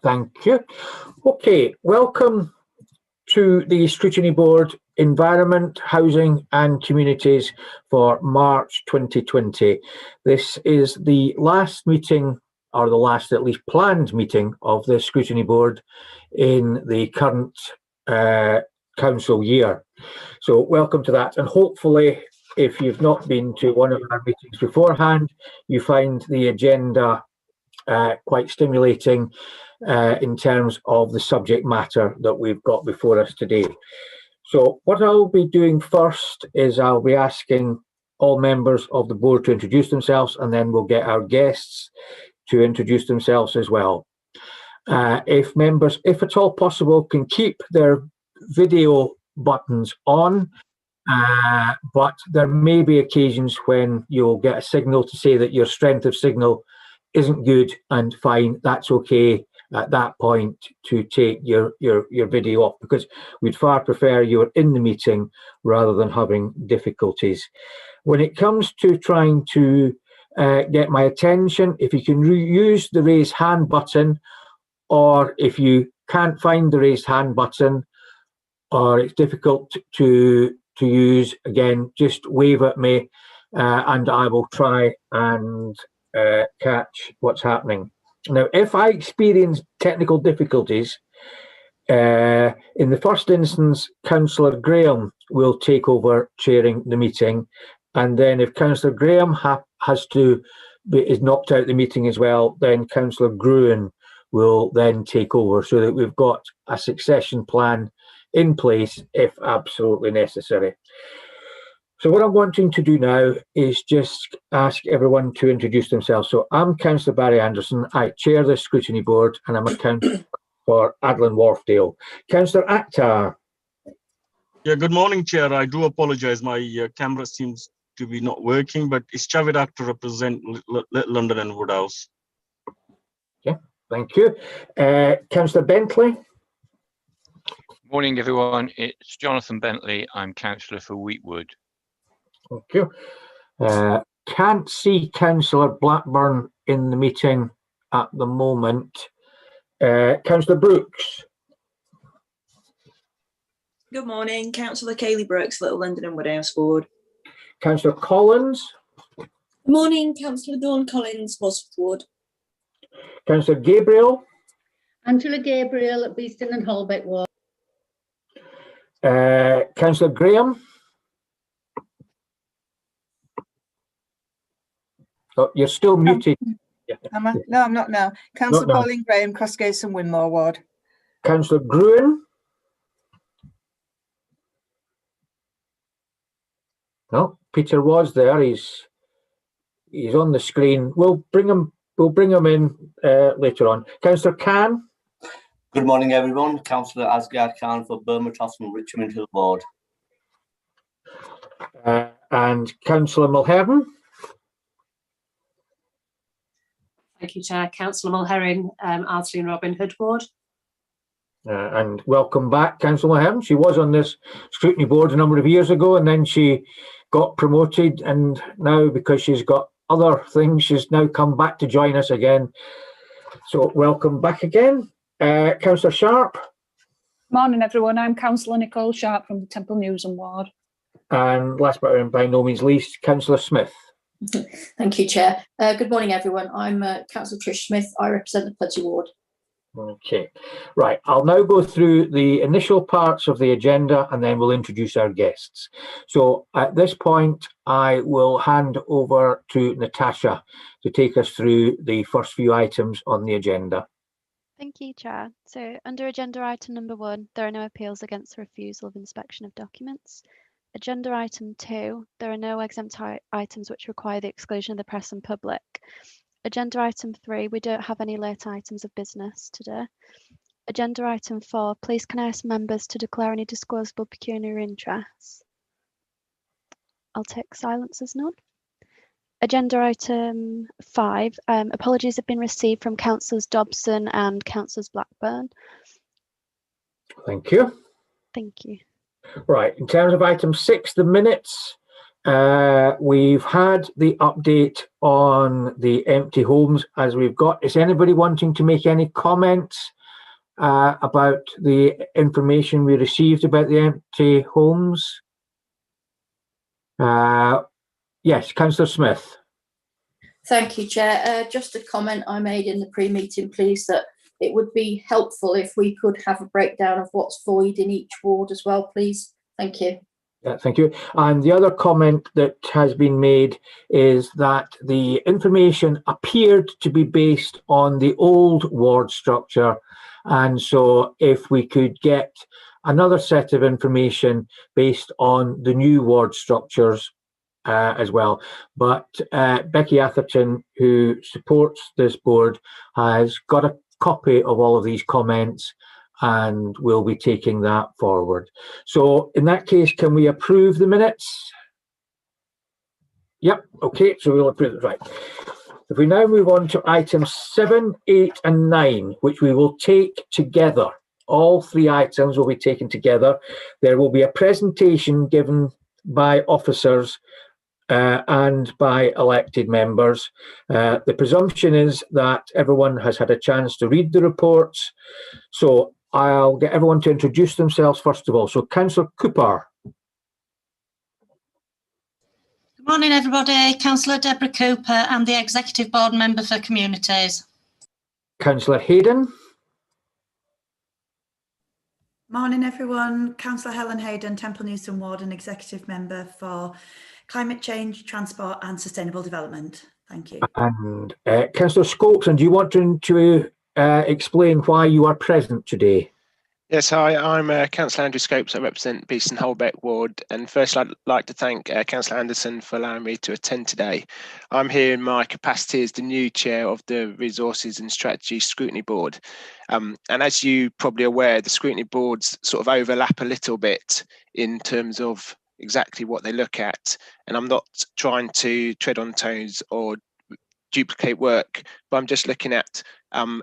Thank you. Okay, welcome to the Scrutiny Board Environment, Housing and Communities for March 2020. This is the last meeting, or the last at least planned meeting, of the Scrutiny Board in the current council year. So welcome to that, and hopefully if you've not been to one of our meetings beforehand, you find the agenda quite stimulating in terms of the subject matter that we've got before us today. So what I'll be doing first is I'll be asking all members of the board to introduce themselves, and then we'll get our guests to introduce themselves as well. If members, if at all possible, can keep their video buttons on, but there may be occasions when you'll get a signal to say that your strength of signal isn't good, and fine, that's okay at that point to take your video off, because we'd far prefer you were in the meeting rather than having difficulties. When it comes to trying to get my attention, if you can use the raise hand button, or if you can't find the raised hand button, or it's difficult to use, again, just wave at me and I will try and catch what's happening. Now, if I experience technical difficulties, in the first instance, Councillor Graham will take over chairing the meeting, and then if Councillor Graham is knocked out the meeting as well, then Councillor Gruen will then take over, so that we've got a succession plan in place if absolutely necessary. So what I'm wanting to do now is just ask everyone to introduce themselves. So I'm Councillor Barry Anderson, I chair the Scrutiny Board, and I'm a councillor for Adlan Wharfdale. Councillor Akhtar. Yeah, good morning, Chair. I do apologise, my camera seems to be not working, but it's Javed Akhtar, represent London and Woodhouse. Yeah, thank you. Councillor Bentley. Morning, everyone. It's Jonathan Bentley. I'm councillor for Wheatwood. Thank you. Can't see Councillor Blackburn in the meeting at the moment. Councillor Brooks. Good morning, Councillor Kayleigh Brooks, Little London and Woodhouse Ward. Councillor Collins. Good morning, Councillor Dawn Collins, Bosworth Ward. Councillor Gabriel. Angela Gabriel at Beeston and Holbeck Ward. Councillor Graham. Oh, you're still muted. Am I? No, I'm not now. Councillor Pauline Graham, Crossgates and Winmore Ward. Councillor Gruen. No, Peter was there. He's on the screen. We'll bring him in later on. Councillor Khan. Good morning, everyone. Councillor Asghar Khan for Bermutoff and Richmond Hill Ward. And Councillor Mulherron. Thank you, Chair. Councillor Mulherron, Ardsley and Robin Hood Ward. And welcome back, Councillor Mulherron. She was on this Scrutiny Board a number of years ago, and then she got promoted, and now, because she's got other things, she's now come back to join us again. So welcome back again. Councillor Sharp. Morning, everyone. I'm Councillor Nicole Sharp from the Temple Newsham Ward. And last but by no means least, Councillor Smith. Thank you, Chair. Good morning, everyone. I'm Councillor Trish Smith. I represent the Pudgey Ward. Okay, right. I'll now go through the initial parts of the agenda, and then we'll introduce our guests. So at this point, I will hand over to Natasha to take us through the first few items on the agenda. Thank you, Chair. So under agenda item number 1, there are no appeals against the refusal of inspection of documents. Agenda item 2, there are no exempt items which require the exclusion of the press and public. Agenda item 3, we don't have any late items of business today. Agenda item 4, please can I ask members to declare any disclosable pecuniary interests? I'll take silence as none. Agenda item 5, apologies have been received from Councillors Dobson and Councillors Blackburn. Thank you. Thank you. Right, in terms of item 6, the minutes, we've had the update on the empty homes as we've got. Is anybody wanting to make any comments about the information we received about the empty homes? Yes, Councillor Smith. Thank you, Chair. Just a comment I made in the pre-meeting, please, that it would be helpful if we could have a breakdown of what's void in each ward as well, please. Thank you. Yeah, thank you. And the other comment that has been made is that the information appeared to be based on the old ward structure. And so if we could get another set of information based on the new ward structures as well. But Becky Atherton, who supports this board, has got a copy of all of these comments and we'll be taking that forward. So in that case, can we approve the minutes? Yep, okay, so we'll approve it, right. If we now move on to items 7, 8 and 9, which we will take together. All three items will be taken together. There will be a presentation given by officers and by elected members. The presumption is that everyone has had a chance to read the reports. So I'll get everyone to introduce themselves first of all. So Councillor Cooper. Good morning, everybody. Councillor Deborah Cooper. I'm the Executive Board Member for Communities. Councillor Hayden. Morning, everyone. Councillor Helen Hayden, Temple Newson Ward and Executive Member for Climate Change, Transport and Sustainable Development. Thank you. And Councillor Scopes, and do you want to explain why you are present today? Yes, hi, I'm Councillor Andrew Scopes. I represent Beeston Holbeck Ward. And first, I'd like to thank Councillor Anderson for allowing me to attend today. I'm here in my capacity as the new chair of the Resources and Strategy Scrutiny Board. And as you probably aware, the Scrutiny Boards sort of overlap a little bit in terms of exactly what they look at. And I'm not trying to tread on toes or duplicate work, but I'm just looking at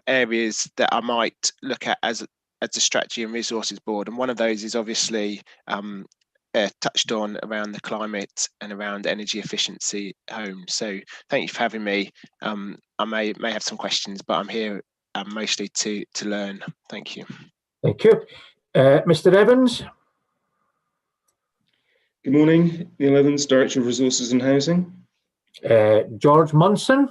areas that I might look at as the Strategy and Resources Board. And one of those is obviously touched on around the climate and around energy efficiency homes. So thank you for having me. I may have some questions, but I'm here mostly to learn. Thank you. Thank you. Mr. Evans. Good morning, Neil Evans, Director of Resources and Housing. George Munson.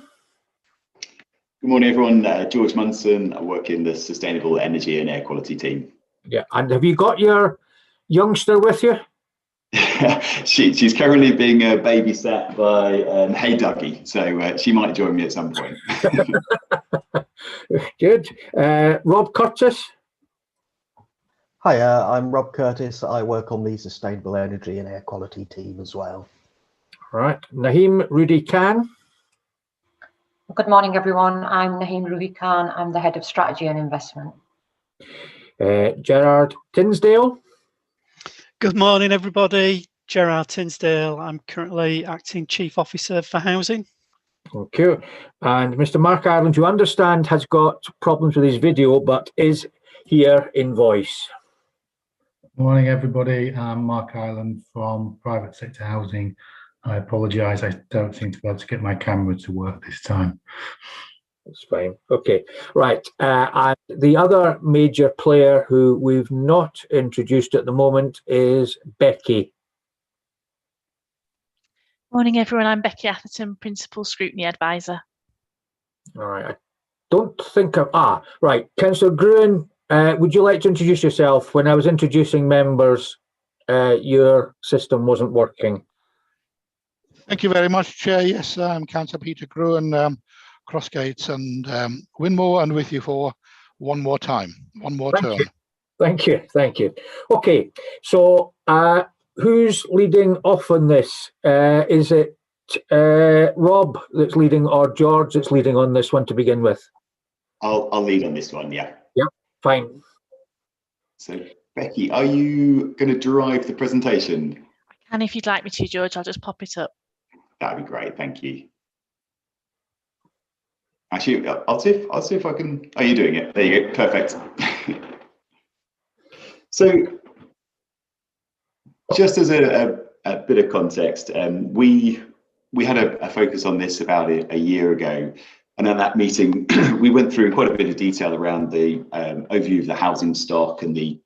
Good morning, everyone. George Munson. I work in the Sustainable Energy and Air Quality team. Yeah, and have you got your youngster with you? She's currently being babysat by Hey Dougie, so she might join me at some point. Good. Rob Curtis. Hi, I'm Rob Curtis. I work on the Sustainable Energy and Air Quality team as well. All right. Naheem Rudy Khan. Good morning, everyone. I'm Naheem Ruby Khan. I'm the Head of Strategy and Investment. Gerard Tinsdale. Good morning, everybody. Gerard Tinsdale. I'm currently Acting Chief Officer for Housing. Okay. And Mr. Mark Ireland, you understand, has got problems with his video, but is here in voice. Good morning, everybody. I'm Mark Ireland from Private Sector Housing. I apologise, I don't seem to be able to get my camera to work this time. That's fine. Okay, right. And the other major player who we've not introduced at the moment is Becky. Morning, everyone. I'm Becky Atherton, Principal Scrutiny Advisor. All right. I don't think of... right. Councillor Gruen, would you like to introduce yourself? When I was introducing members, your system wasn't working. Thank you very much, Chair. Yes, I'm Councillor Peter Gruen, Crossgates and Winmore, and with you for one more time, one more term. Thank you, thank you. Okay, so who's leading off on this? Is it Rob that's leading or George that's leading on this one to begin with? I'll lead on this one, yeah. Yep, fine. So, Becky, are you going to drive the presentation? I can if you'd like me to, George. I'll just pop it up. That'd be great, thank you. Actually, I'll see if I can. Oh, you're doing it. There you go. Perfect. So, just as a a bit of context. We had a focus on this about a year ago, and at that meeting we went through quite a bit of detail around the overview of the housing stock and the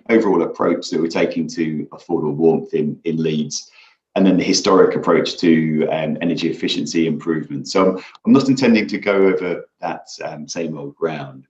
overall approach that we're taking to affordable warmth in Leeds, and then the historic approach to energy efficiency improvement. So I'm not intending to go over that same old ground.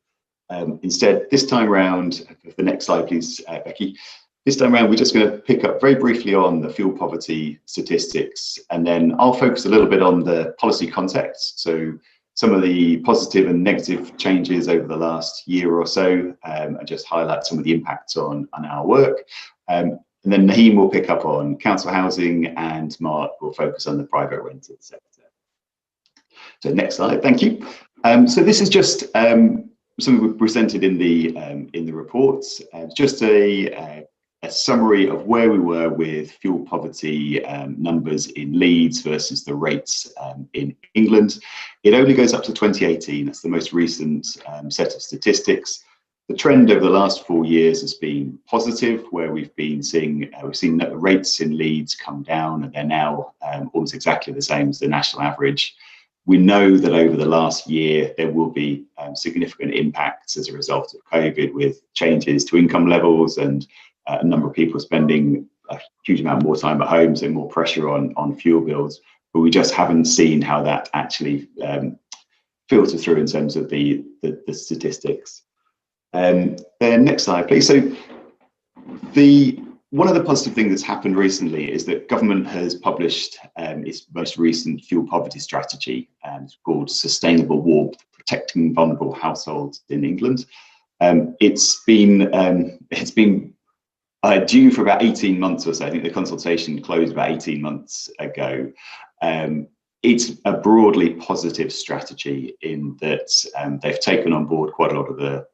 Instead, this time round, the next slide please, Becky. This time around, we're just going to pick up very briefly on the fuel poverty statistics, and then I'll focus a little bit on the policy context. So some of the positive and negative changes over the last year or so, and just highlight some of the impacts on our work. And then Naheem will pick up on council housing, and Mark will focus on the private rented sector. So next slide, thank you. So this is just something we presented in the reports. Just a summary of where we were with fuel poverty numbers in Leeds versus the rates in England. It only goes up to 2018. That's the most recent set of statistics. The trend over the last 4 years has been positive, where we've seen that the rates in Leeds come down, and they're now almost exactly the same as the national average. We know that over the last year there will be significant impacts as a result of COVID, with changes to income levels and a number of people spending a huge amount more time at home, so more pressure on fuel bills. But we just haven't seen how that actually filters through in terms of the statistics. Then next slide, please. So one of the positive things that's happened recently is that government has published its most recent fuel poverty strategy, called Sustainable Warmth: Protecting Vulnerable Households in England. It's been due for about 18 months or so. I think the consultation closed about 18 months ago. It's a broadly positive strategy in that they've taken on board quite a lot of the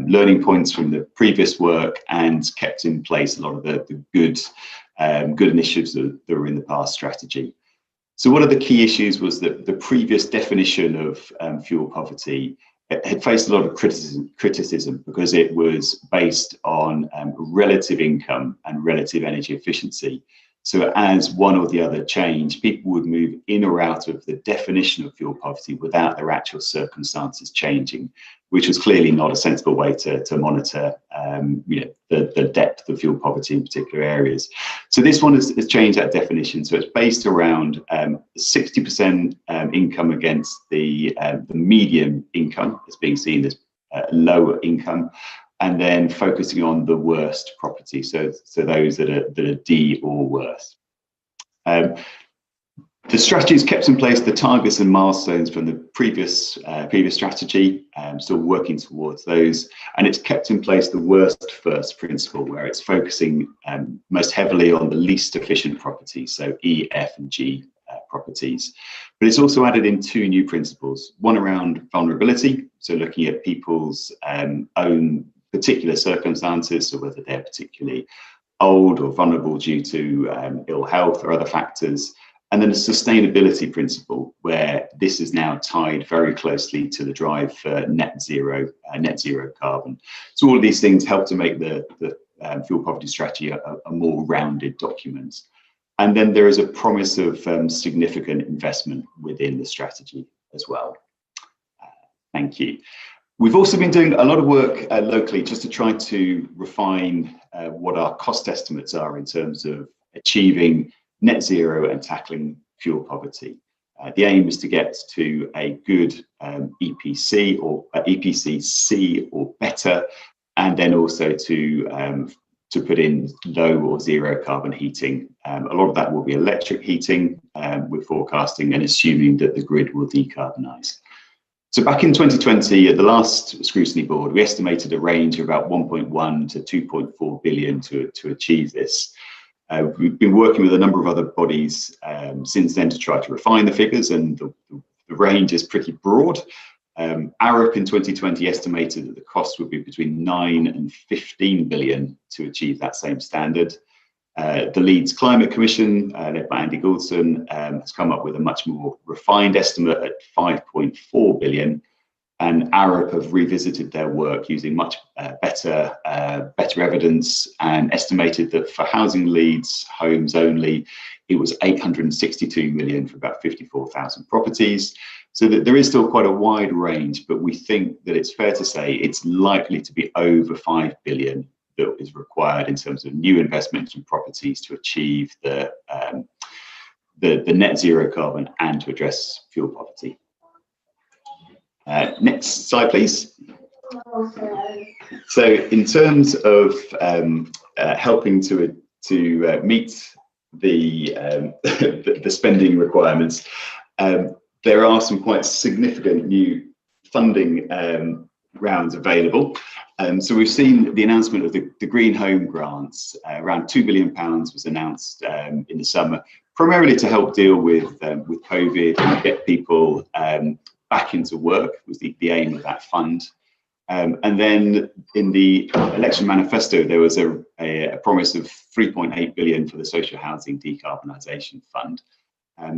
learning points from the previous work and kept in place a lot of the good initiatives that were in the past strategy. So one of the key issues was that the previous definition of fuel poverty had faced a lot of criticism because it was based on relative income and relative energy efficiency. So as one or the other changed, people would move in or out of the definition of fuel poverty without their actual circumstances changing, which was clearly not a sensible way to monitor the depth of fuel poverty in particular areas. So this one has changed that definition. So it's based around 60% income against the median income as being seen as lower income, and then focusing on the worst property, so those that are D or worse. The strategy has kept in place the targets and milestones from the previous strategy, still working towards those, and it's kept in place the worst first principle, where it's focusing most heavily on the least efficient properties, so E, F, and G properties. But it's also added in 2 new principles: one around vulnerability, so looking at people's own particular circumstances, so whether they're particularly old or vulnerable due to ill health or other factors, and then a sustainability principle, where this is now tied very closely to the drive for net zero carbon. So all of these things help to make the fuel poverty strategy a more rounded document. And then there is a promise of significant investment within the strategy as well. Thank you. We've also been doing a lot of work locally just to try to refine what our cost estimates are in terms of achieving net zero and tackling fuel poverty. The aim is to get to a good EPC or EPC C or better, and then also to put in low or zero carbon heating. A lot of that will be electric heating. We're forecasting and assuming that the grid will decarbonise. So back in 2020, at the last Scrutiny board, we estimated a range of about 1.1 to 2.4 billion to achieve this. We've been working with a number of other bodies since then to try to refine the figures, and the range is pretty broad. Arup in 2020 estimated that the cost would be between 9 and 15 billion to achieve that same standard. The Leeds Climate Commission, led by Andy Goulson, has come up with a much more refined estimate at 5.4 billion. and Arup have revisited their work using much better evidence, and estimated that for housing Leeds homes only, it was 862 million for about 54,000 properties. So that there is still quite a wide range, but we think that it's fair to say it's likely to be over 5 billion that is required in terms of new investments in properties to achieve the net zero carbon and to address fuel poverty. Next slide, please. So in terms of helping to meet the spending requirements, there are some quite significant new funding rounds available. So we've seen the announcement of the Green Home Grants. Around £2 billion was announced in the summer, primarily to help deal with COVID and get people back into work, was the aim of that fund. And then in the election manifesto, there was a promise of 3.8 billion for the social housing decarbonisation fund.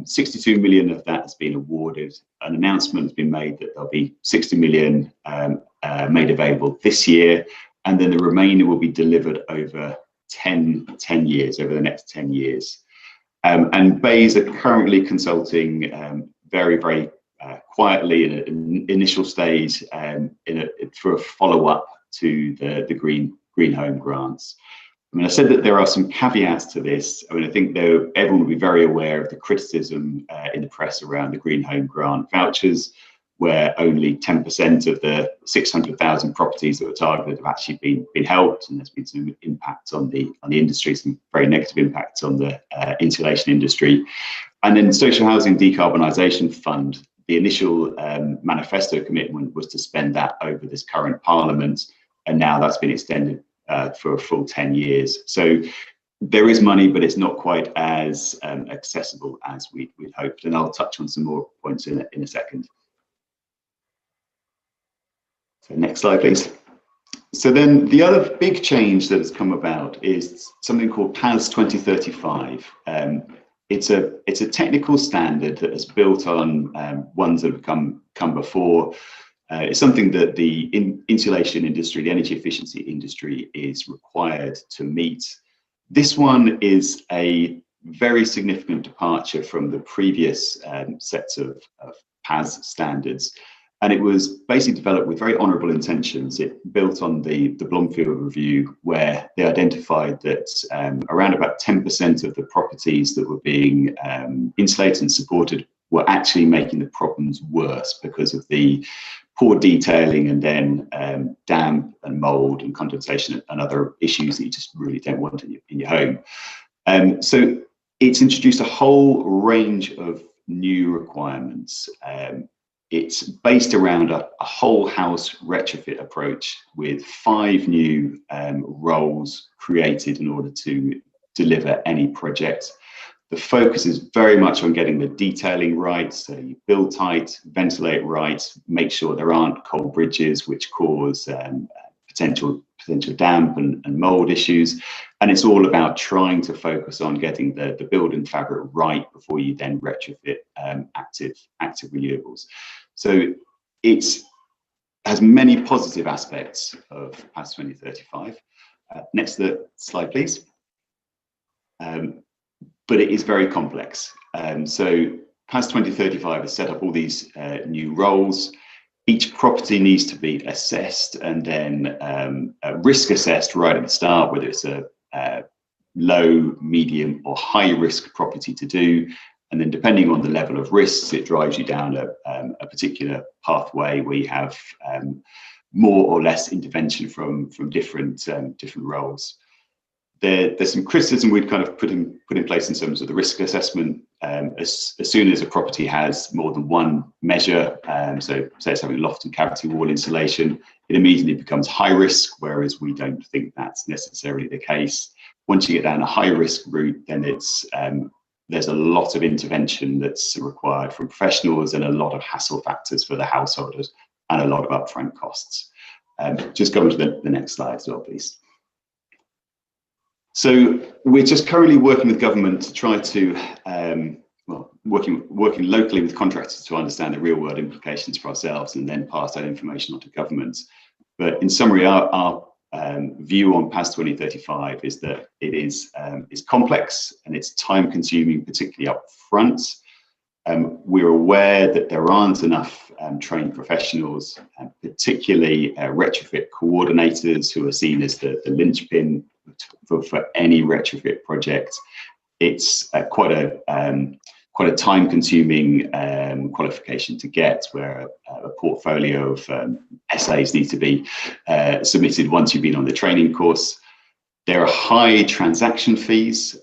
62 million of that has been awarded. An announcement has been made that there'll be 60 million made available this year, and then the remainder will be delivered over 10 years, over the next 10 years. And BEIS are currently consulting very quietly in an initial stage for a follow-up to the Green Home Grants. I mean, I said that there are some caveats to this. I mean, I think everyone will be very aware of the criticism in the press around the Green Home Grant vouchers, where only 10% of the 600,000 properties that were targeted have actually been helped, and there's been some impact on the industry, some very negative impacts on the insulation industry. And then the Social Housing Decarbonisation Fund, the initial manifesto commitment was to spend that over this current Parliament, and now that's been extended for a full 10 years. So there is money, but it's not quite as accessible as we'd hoped. And I'll touch on some more points in a second. So next slide, please. So then the other big change that has come about is something called PAS 2035. It's a technical standard that is built on ones that have come before. It's something that the insulation industry, the energy efficiency industry, is required to meet. This one is a very significant departure from the previous sets of PAS standards. And it was basically developed with very honourable intentions. It built on the Blomfield review, where they identified that around about 10% of the properties that were being insulated and supported were actually making the problems worse because of the poor detailing and then damp and mould and condensation and other issues that you just really don't want in your home. So it's introduced a whole range of new requirements. It's based around a whole house retrofit approach with 5 new roles created in order to deliver any project. The focus is very much on getting the detailing right, so you build tight, ventilate right, make sure there aren't cold bridges which cause potential damp and mold issues. And it's all about trying to focus on getting the building fabric right before you then retrofit active renewables. So it has many positive aspects of PAS 2035. Next slide, please. But it is very complex. So PAS 2035 has set up all these new roles. Each property needs to be assessed and then risk assessed right at the start, whether it's a low, medium or high risk property to do. And then depending on the level of risks, it drives you down a particular pathway where you have more or less intervention from different roles. There's some criticism we'd kind of put in place in terms of the risk assessment. As soon as a property has more than one measure, so say it's having loft and cavity wall insulation, it immediately becomes high risk, whereas we don't think that's necessarily the case. Once you get down a high risk route, then there's a lot of intervention that's required from professionals and a lot of hassle factors for the householders and a lot of upfront costs. Just go to the next slide as well, please. So we're just currently working with government to try to working locally with contractors to understand the real world implications for ourselves and then pass that information on to governments. But in summary, our view on PAS 2035 is that it is complex and it's time consuming, particularly up front. We're aware that there aren't enough trained professionals, particularly retrofit coordinators who are seen as the linchpin for any retrofit project. It's quite a time-consuming qualification to get, where a portfolio of essays need to be submitted once you've been on the training course. There are high transaction fees.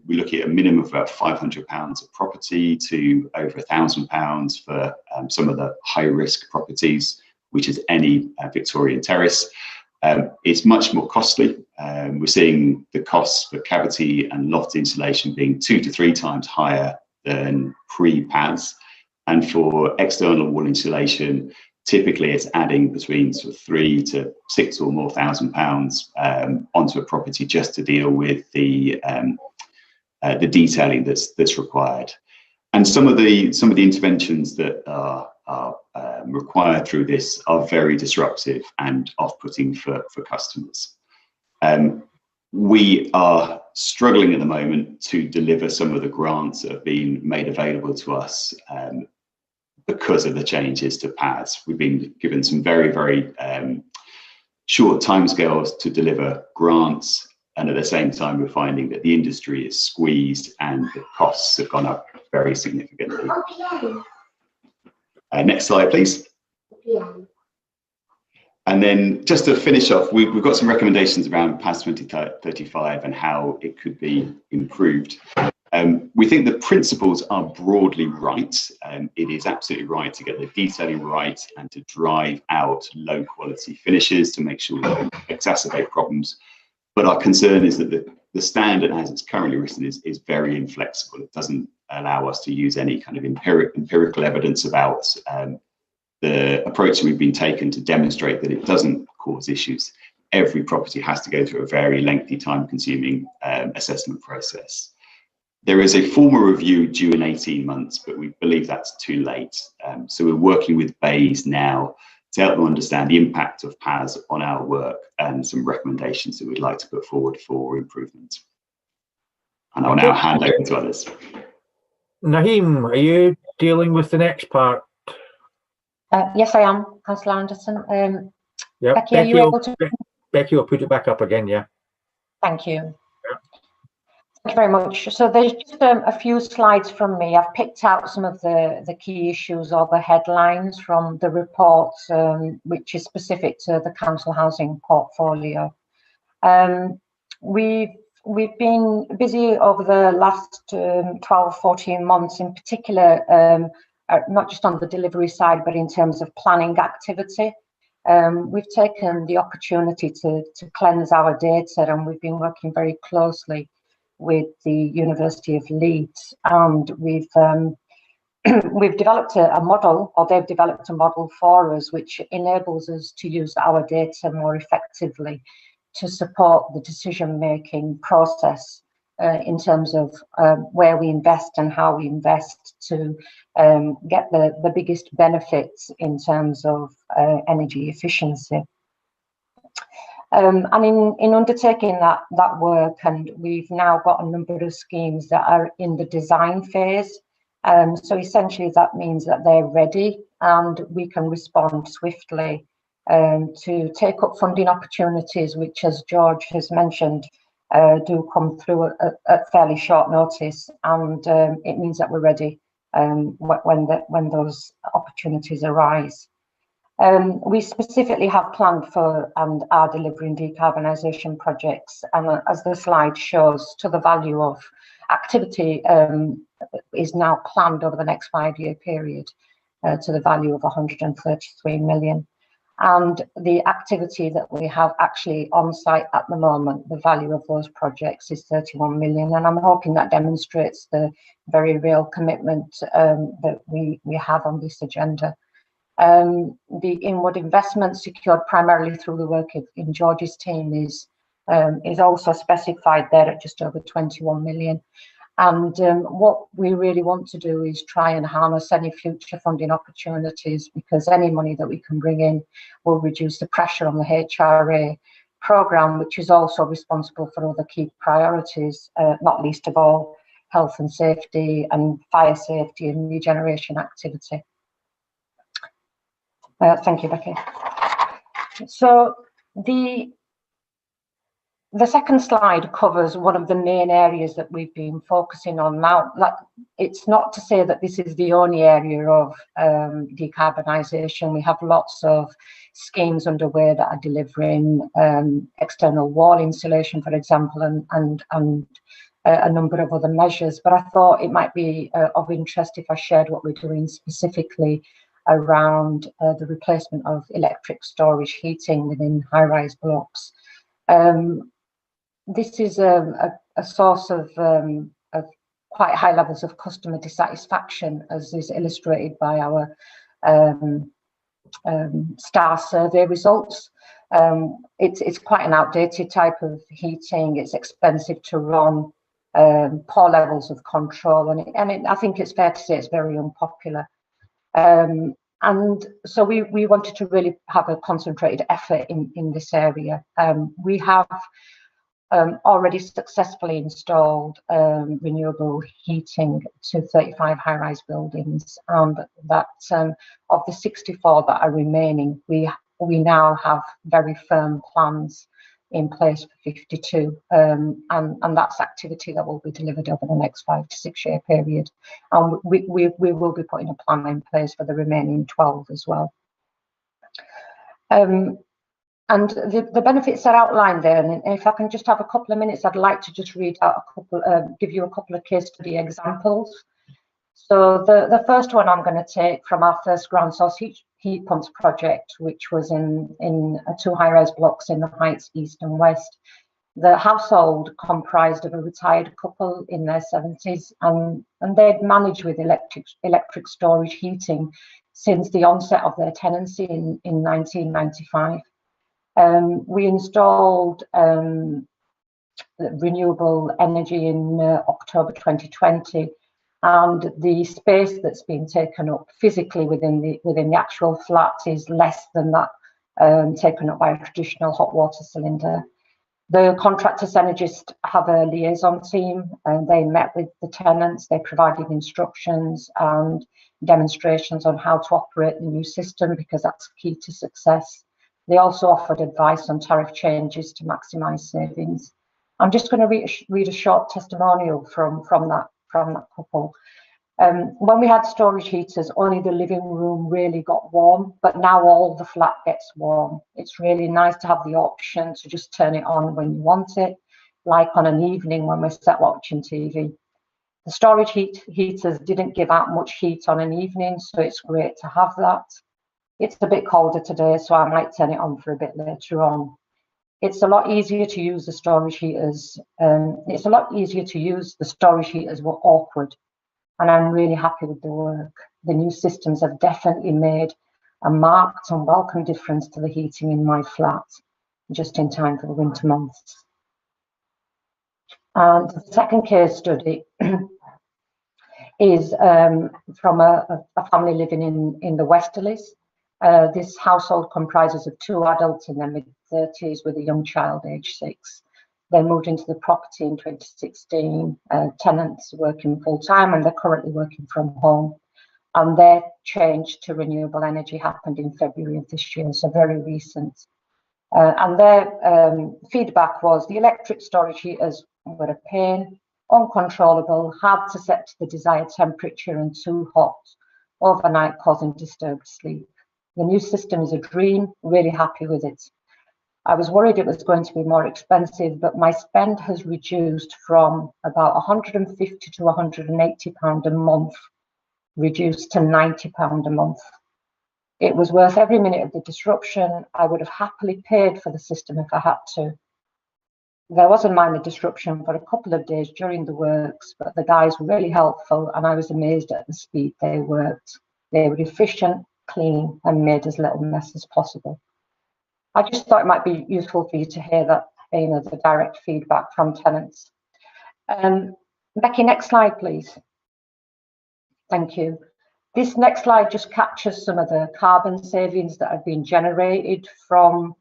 We look at a minimum of about £500 a property to over £1,000 for some of the high-risk properties, which is any Victorian terrace. It's much more costly. We're seeing the costs for cavity and loft insulation being 2 to 3 times higher than pre-PAS, and for external wall insulation, typically it's adding between sort of £3,000 to £6,000 or more onto a property just to deal with the detailing that's required. And some of the interventions that are required through this are very disruptive and off-putting for customers. We are struggling at the moment to deliver some of the grants that have been made available to us because of the changes to PAS. We've been given some very, very short timescales to deliver grants, and at the same time we're finding that the industry is squeezed and the costs have gone up very significantly. Next slide, please. And then just to finish off, we've got some recommendations around PAS 2035 and how it could be improved. We think the principles are broadly right. It is absolutely right to get the detailing right and to drive out low quality finishes to make sure we don't exacerbate problems. But our concern is that the standard as it's currently written is very inflexible. It doesn't allow us to use any kind of empirical evidence about the approach we've been taken to demonstrate that it doesn't cause issues. Every property has to go through a very lengthy, time-consuming assessment process. There is a formal review due in 18 months, but we believe that's too late. So we're working with BAYS now to help them understand the impact of PAS on our work and some recommendations that we'd like to put forward for improvement. And I'll now hand over to others. Naheem, are you dealing with the next part? Yes, I am, Councillor Anderson. Yeah, Becky, are you able to? Becky will put it back up again, yeah. Thank you. Yeah. Thank you very much. So there's just a few slides from me. I've picked out some of the key issues or the headlines from the report, which is specific to the council housing portfolio. We've been busy over the last 12, 14 months in particular, not just on the delivery side, but in terms of planning activity. We've taken the opportunity to cleanse our data, and we've been working very closely with the University of Leeds, and we've developed a model, or they've developed a model for us, which enables us to use our data more effectively to support the decision-making process in terms of where we invest and how we invest to get the biggest benefits in terms of energy efficiency. And in undertaking that work, and we've now got a number of schemes that are in the design phase. So essentially that means that they're ready and we can respond swiftly to take up funding opportunities, which, as George has mentioned, do come through at fairly short notice, and it means that we're ready when those opportunities arise. We specifically have planned for and are delivering decarbonisation projects, and as the slide shows, to the value of activity is now planned over the next 5-year period to the value of 133 million. And the activity that we have actually on site at the moment, the value of those projects is 31 million. And I'm hoping that demonstrates the very real commitment that we have on this agenda. The inward investment secured primarily through the work in George's team is also specified there at just over 21 million. And what we really want to do is try and harness any future funding opportunities, because any money that we can bring in will reduce the pressure on the HRA programme, which is also responsible for other key priorities, not least of all health and safety and fire safety and regeneration activity. Thank you, Becky. So the second slide covers one of the main areas that we've been focusing on now. Like, it's not to say that this is the only area of decarbonisation. We have lots of schemes underway that are delivering external wall insulation, for example, and a number of other measures. But I thought it might be of interest if I shared what we're doing specifically around the replacement of electric storage heating within high-rise blocks. This is a source of quite high levels of customer dissatisfaction, as is illustrated by our STAR survey results. It's quite an outdated type of heating. It's expensive to run, poor levels of control, and I think it's fair to say it's very unpopular. And so we wanted to really have a concentrated effort in this area. We have already successfully installed renewable heating to 35 high-rise buildings, and that of the 64 that are remaining, we now have very firm plans in place for 52, and that's activity that will be delivered over the next 5 to 6 year period, and we will be putting a plan in place for the remaining 12 as well. And the benefits are outlined there, and if I can just have a couple of minutes, I'd like to just read out a couple, give you a couple of case study examples. So the first one I'm going to take from our first ground source heat pumps project, which was in 2 high-rise blocks in the Heights East and West. The household comprised of a retired couple in their 70s, and they'd managed with electric storage heating since the onset of their tenancy in 1995. We installed renewable energy in October 2020, and the space that's been taken up physically within the actual flat is less than that taken up by a traditional hot water cylinder. The contractors energists have a liaison team, and they met with the tenants. They provided instructions and demonstrations on how to operate the new system, because that's key to success. They also offered advice on tariff changes to maximise savings. I'm just going to read a short testimonial from that couple. When we had storage heaters, only the living room really got warm, but now all the flat gets warm. It's really nice to have the option to just turn it on when you want it, like on an evening when we're sat watching TV. The storage heaters didn't give out much heat on an evening, so it's great to have that. It's a bit colder today, so I might turn it on for a bit later on. It's a lot easier to use the storage heaters. The storage heaters were awkward, and I'm really happy with the work. The new systems have definitely made a marked and welcome difference to the heating in my flat, just in time for the winter months. And the second case study is from a family living in the Westerlies. This household comprises of 2 adults in their mid-30s with a young child aged 6. They moved into the property in 2016, tenants working full-time, and they're currently working from home. And their change to renewable energy happened in February of this year, so very recent. And their feedback was the electric storage heaters were a pain, uncontrollable, hard to set to the desired temperature and too hot overnight, causing disturbed sleep. The new system is a dream, really happy with it. I was worried it was going to be more expensive, but my spend has reduced from about £150 to £180 a month, reduced to £90 a month. It was worth every minute of the disruption. I would have happily paid for the system if I had to. There was a minor disruption for a couple of days during the works, but the guys were really helpful, and I was amazed at the speed they worked. They were efficient, clean, and made as little mess as possible. I just thought it might be useful for you to hear that, the direct feedback from tenants. Becky, next slide, please. Thank you. This next slide just captures some of the carbon savings that have been generated from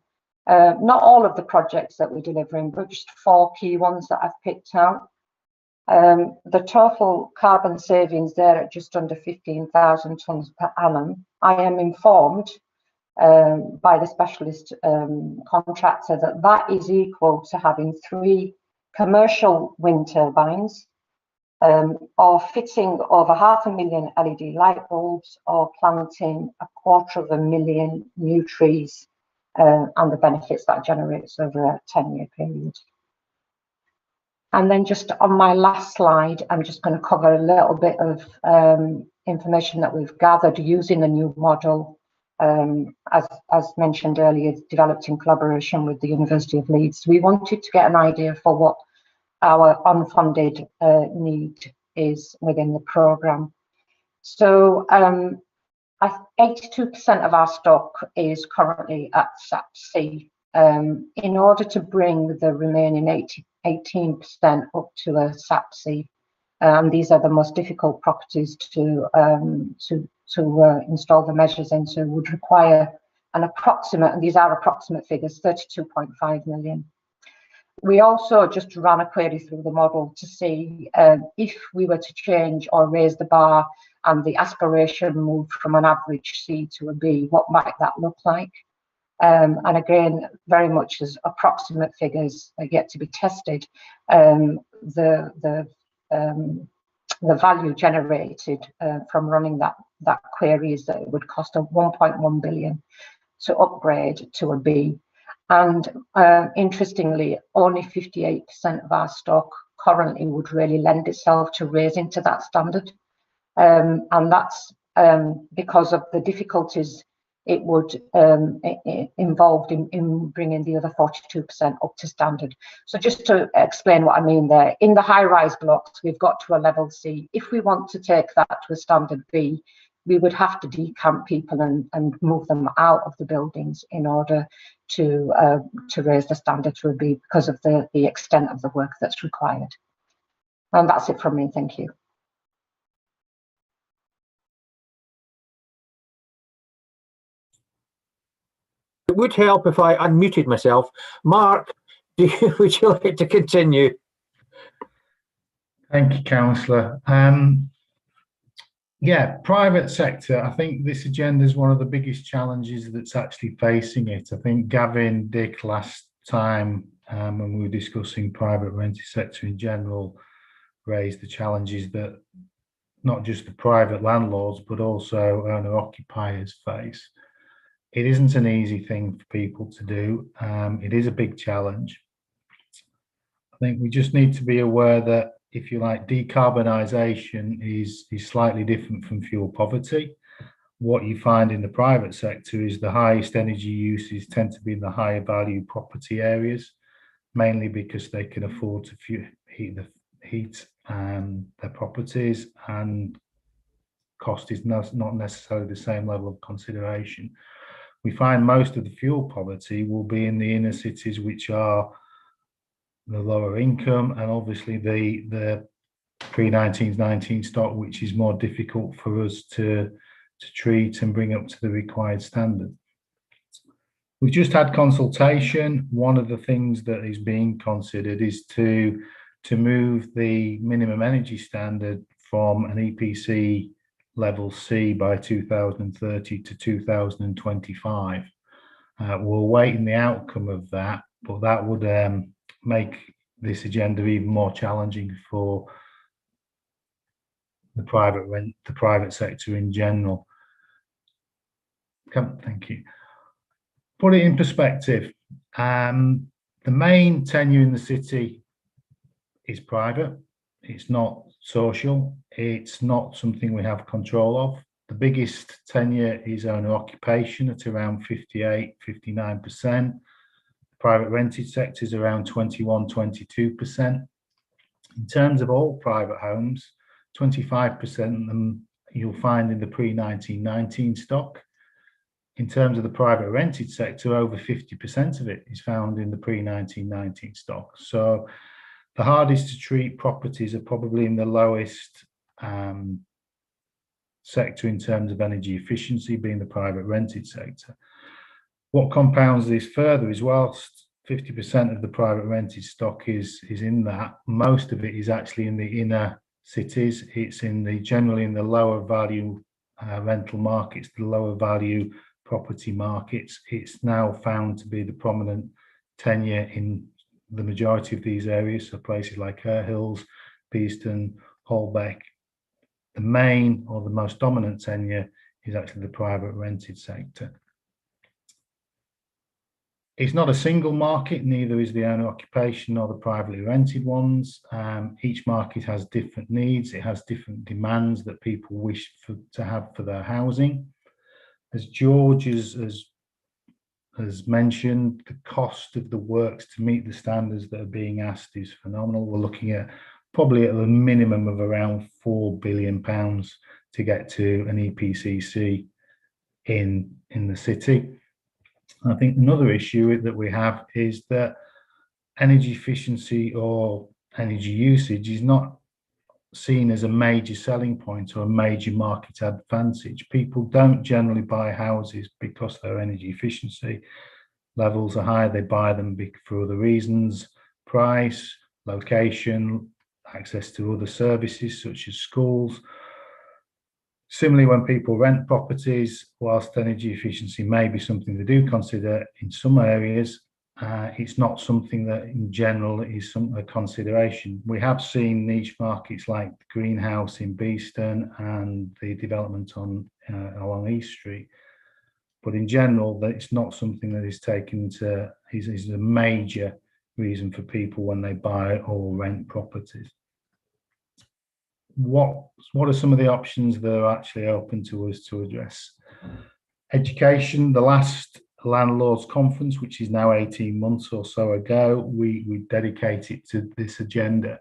not all of the projects that we're delivering, but just 4 key ones that I've picked out. The total carbon savings there at just under 15,000 tonnes per annum. I am informed by the specialist contractor that is equal to having 3 commercial wind turbines, or fitting over 500,000 LED light bulbs, or planting 250,000 new trees, and the benefits that generates over a 10-year period. And then just on my last slide, I'm just going to cover a little bit of information that we've gathered using the new model, as mentioned earlier, developed in collaboration with the University of Leeds. We wanted to get an idea for what our unfunded need is within the programme. So 82% of our stock is currently at SAP-C. In order to bring the remaining 18% up to a SAP-C, these are the most difficult properties to install the measures into, would require an approximate, and these are approximate figures, 32.5 million. We also just ran a query through the model to see if we were to change or raise the bar and the aspiration moved from an average C to a B, what might that look like? And again, very much as approximate figures are yet to be tested. The value generated from running that query is that it would cost 1.1 billion to upgrade to a B. And interestingly, only 58% of our stock currently would really lend itself to raising to that standard. And that's because of the difficulties it would involved in bringing the other 42% up to standard. So just to explain what I mean there, in the high-rise blocks, we've got to a level C. If we want to take that to a standard B, we would have to decamp people and move them out of the buildings in order to raise the standard to a B because of the extent of the work that's required. And that's it from me. Thank you. It would help if I unmuted myself. Mark, would you like to continue? Thank you, Councillor. Yeah, private sector, I think this agenda is one of the biggest challenges that's actually facing it. I think Gavin, Dick, last time when we were discussing private rented sector in general, raised the challenges that not just the private landlords, but also owner-occupiers face. It isn't an easy thing for people to do. It is a big challenge. I think we just need to be aware that, if you like, decarbonisation is slightly different from fuel poverty. What you find in the private sector is the highest energy uses tend to be in the higher value property areas, mainly because they can afford to heat their properties, and cost is not necessarily the same level of consideration. We find most of the fuel poverty will be in the inner cities, which are the lower income, and obviously the pre-1919 stock, which is more difficult for us to treat and bring up to the required standard. We've just had consultation. One of the things that is being considered is to move the minimum energy standard from an EPC level C by 2030 to 2025. We're awaiting the outcome of that, but that would make this agenda even more challenging for the private sector in general. Thank you. Put it in perspective. The main tenure in the city is private. It's not social. It's not something we have control of. The biggest tenure is owner occupation at around 58, 59%. Private rented sector is around 21, 22%. In terms of all private homes, 25% of them you'll find in the pre-1919 stock. In terms of the private rented sector, over 50% of it is found in the pre-1919 stock. So The hardest to treat properties are probably in the lowest sector in terms of energy efficiency, being the private rented sector. What compounds this further is, whilst 50% of the private rented stock is in that, most of it is actually in the inner cities. It's in the generally in the lower value rental markets, the lower value property markets. It's now found to be the prominent tenure in the majority of these areas, so places like Hare Hills, Beeston, Holbeck. The main or the most dominant tenure is actually the private rented sector. It's not a single market, neither is the owner occupation or the privately rented ones. Each market has different needs, it has different demands that people wish to have for their housing. As George has mentioned, the cost of the works to meet the standards that are being asked is phenomenal. We're looking at probably at a minimum of around £4 billion to get to an EPCC in the city. I think another issue that we have is that energy efficiency or energy usage is not seen as a major selling point or a major market advantage. People don't generally buy houses because their energy efficiency levels are high. They buy them for other reasons: price, location, access to other services such as schools. Similarly, when people rent properties, whilst energy efficiency may be something they do consider in some areas, it's not something that in general is a consideration. We have seen niche markets like the greenhouse in Beeston and the development on along East Street, but in general, that it's not something that is taken to is a major reason for people when they buy or rent properties. What are some of the options that are actually open to us to address? Education. The last landlords conference, which is now 18 months or so ago, we dedicated to this agenda.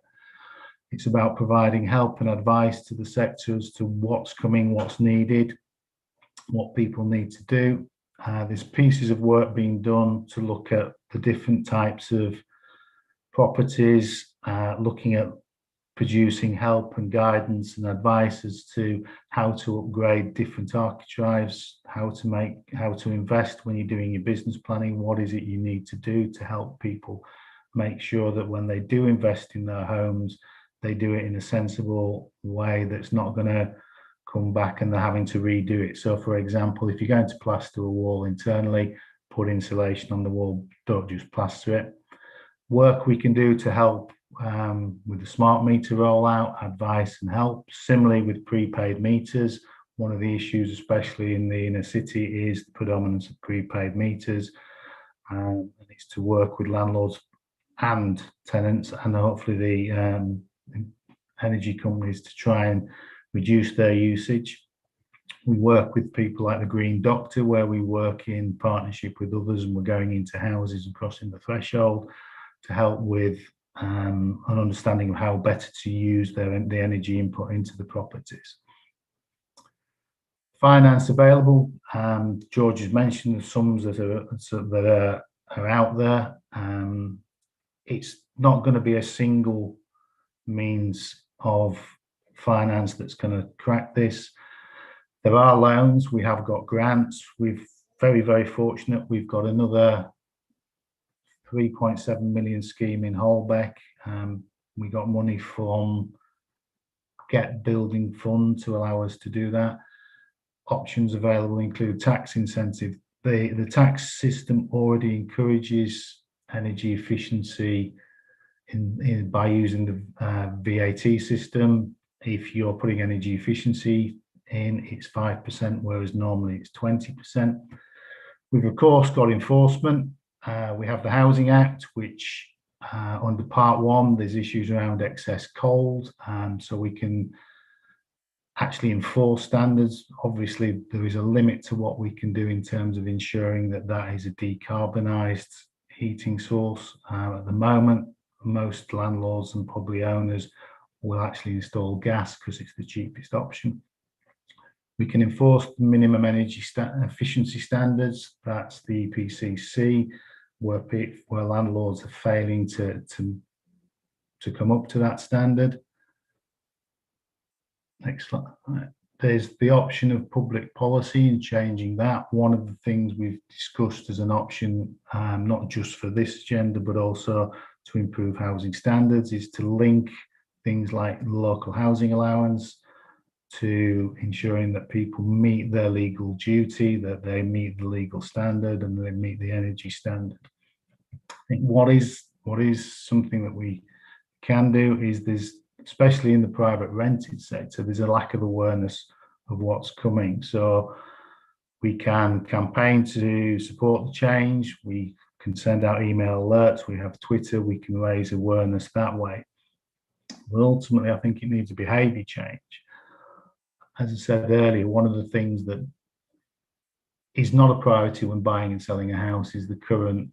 It's about providing help and advice to the sector as to what's coming, what's needed, what people need to do. There's pieces of work being done to look at the different types of properties, looking at producing help and guidance and advice as to how to upgrade different architraves, how to invest when you're doing your business planning, what is it you need to do to help people make sure that when they do invest in their homes, they do it in a sensible way that's not going to come back and they're having to redo it. So for example, if you're going to plaster a wall internally, put insulation on the wall, don't just plaster it. Work we can do to help with the smart meter rollout, advice and help. Similarly with prepaid meters, one of the issues, especially in the inner city, is the predominance of prepaid meters. And it's to work with landlords and tenants and hopefully the energy companies to try and reduce their usage. We work with people like the Green Doctor, where we work in partnership with others and we're going into houses and crossing the threshold to help with an understanding of how better to use the energy input into the properties. Finance available. George has mentioned the sums that are out there. It's not going to be a single means of finance that's going to crack this. There are loans, we have got grants. We're very, very fortunate. We've got another 3.7 million scheme in Holbeck. We got money from Get Building Fund to allow us to do that. Options available include tax incentive. The tax system already encourages energy efficiency by using the VAT system. If you're putting energy efficiency in, it's 5%, whereas normally it's 20%. We've of course got enforcement. We have the Housing Act, which under Part 1, there's issues around excess cold, so we can actually enforce standards. Obviously, there is a limit to what we can do in terms of ensuring that that is a decarbonised heating source. At the moment, most landlords and probably owners will actually install gas because it's the cheapest option. We can enforce the minimum energy efficiency standards. That's the EPCC, where landlords are failing to to come up to that standard. Next slide. Right. There's the option of public policy and changing that. One of the things we've discussed as an option, not just for this agenda, but also to improve housing standards, is to link things like local housing allowance to ensuring that people meet their legal duty, that they meet the legal standard and they meet the energy standard. I think what is something that we can do is there's, especially in the private rented sector, there's a lack of awareness of what's coming. So we can campaign to support the change, we can send out email alerts, we have Twitter, we can raise awareness that way. But ultimately, I think it needs a behaviour change. As I said earlier, one of the things that is not a priority when buying and selling a house is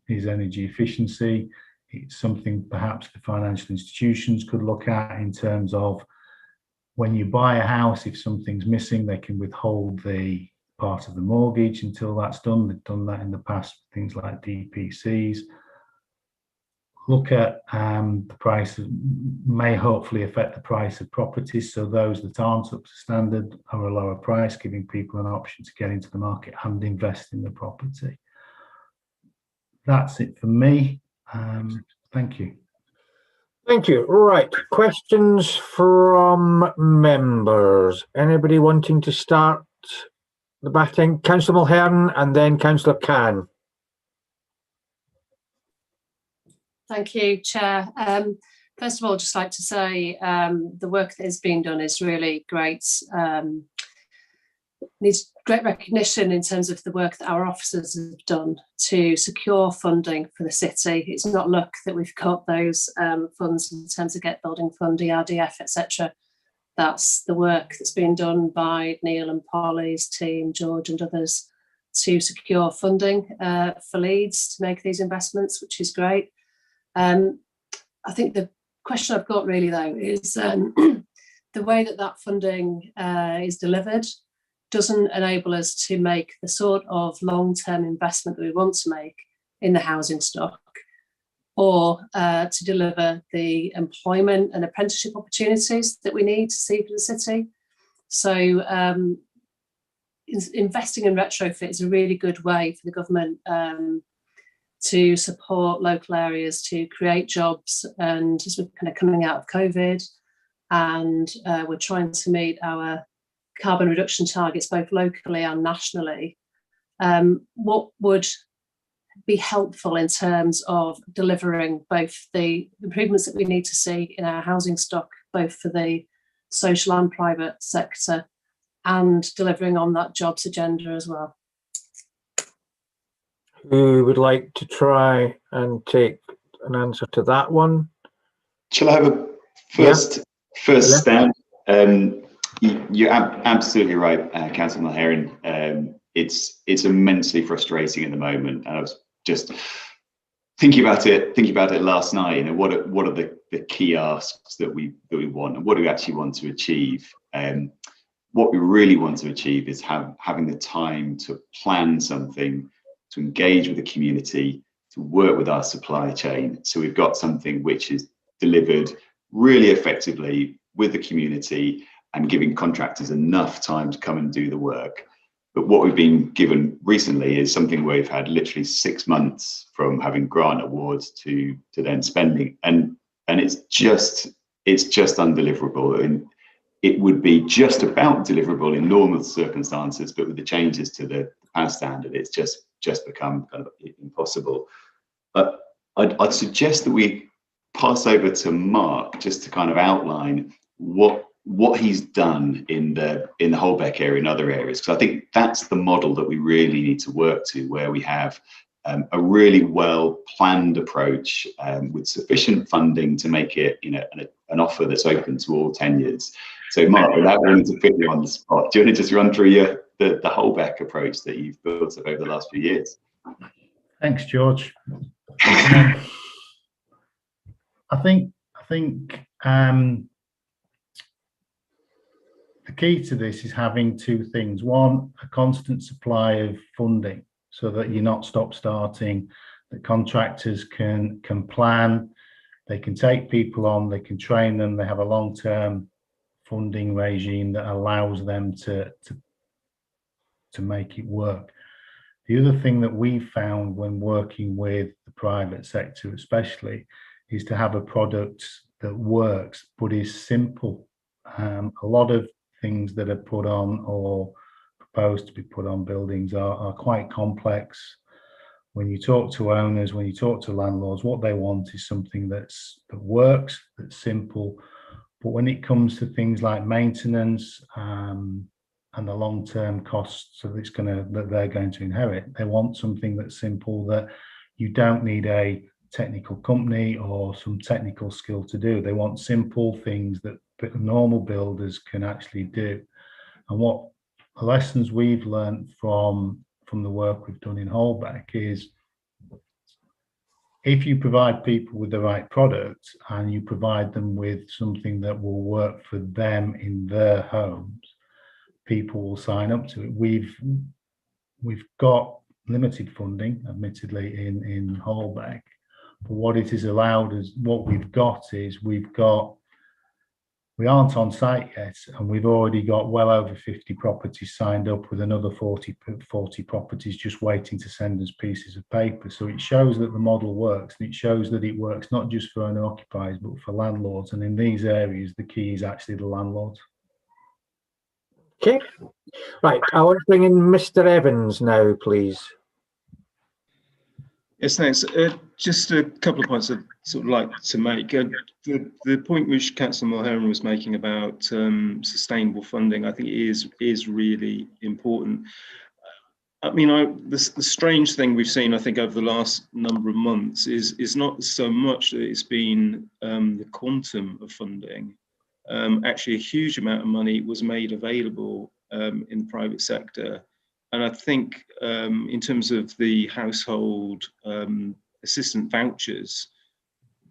energy efficiency. It's something perhaps the financial institutions could look at in terms of when you buy a house, if something's missing, they can withhold the part of the mortgage until that's done. They've done that in the past, things like DPCs. Look at the price, may hopefully affect the price of properties. So those that aren't up to standard are a lower price, giving people an option to get into the market and invest in the property. That's it for me. Thank you. Thank you. Right, questions from members. Anybody wanting to start the batting? Councillor Mulhern and then Councillor Khan. Thank you, Chair. First of all, just like to say the work that is being done is really great. Needs great recognition in terms of the work that our officers have done to secure funding for the city. It's not luck that we've got those funds in terms of Get Building Fund, ERDF, etc. That's the work that's been done by Neil and Polly's team, George and others, to secure funding for Leeds to make these investments, which is great. I think the question I've got really though is the way that funding is delivered doesn't enable us to make the sort of long-term investment that we want to make in the housing stock, or to deliver the employment and apprenticeship opportunities that we need to see for the city. So investing in retrofit is a really good way for the government to support local areas to create jobs. And as we're kind of coming out of COVID and we're trying to meet our carbon reduction targets both locally and nationally, what would be helpful in terms of delivering both the improvements that we need to see in our housing stock, both for the social and private sector, and delivering on that jobs agenda as well? Who would like to try and take an answer to that one? Shall I have a first stand? You're absolutely right, Councillor Mulhern. It's immensely frustrating at the moment. And I was just thinking about it last night. You know, what are the key asks that we want, and what do we actually want to achieve? What we really want to achieve is having the time to plan something, to engage with the community, to work with our supply chain. So we've got something which is delivered really effectively with the community and giving contractors enough time to come and do the work. But what we've been given recently is something where we've had literally 6 months from having grant awards to then spending, and it's just undeliverable. And it would be just about deliverable in normal circumstances, but with the changes to the PAS standard, it's just become kind of impossible. But I'd suggest that we pass over to Mark just to kind of outline what he's done in the Holbeck area and other areas, because I think that's the model that we really need to work to, where we have a really well planned approach with sufficient funding to make it, you know, an offer that's open to all tenures. So Mark, without wanting to put you on the spot, do you want to just run through the Holbeck approach that you've built up over the last few years? Thanks, George. I think the key to this is having two things. One, a constant supply of funding so that you're not stop-starting, that contractors can plan They can take people on, they can train them, they have a long-term funding regime that allows them to make it work. The other thing that we've found when working with the private sector especially is to have a product that works but is simple. A lot of things that are put on or proposed to be put on buildings are quite complex. When you talk to owners, when you talk to landlords, what they want is something that works, that's simple. But when it comes to things like maintenance and the long-term costs that they're going to inherit, they want something that's simple, that you don't need a technical company or some technical skill to do. They want simple things that normal builders can actually do. And what lessons we've learned from the work we've done in Holbeck is, if you provide people with the right product and you provide them with something that will work for them in their homes, people will sign up to it. We've got limited funding, admittedly, in Holbeck, but what it has allowed us, what we've got is we aren't on site yet, and we've already got well over 50 properties signed up, with another 40 properties just waiting to send us pieces of paper. So it shows that the model works, and it shows that it works not just for owner occupiers but for landlords. And in these areas, the key is actually the landlords. Okay, right. I want to bring in Mr. Evans now, please. Yes, thanks. Just a couple of points I'd sort of like to make. The point which Councillor Mulheron was making about sustainable funding, I think is really important. I mean, the strange thing we've seen, I think, over the last number of months is not so much that it's been the quantum of funding. Actually, a huge amount of money was made available in the private sector. And I think in terms of the household assistant vouchers,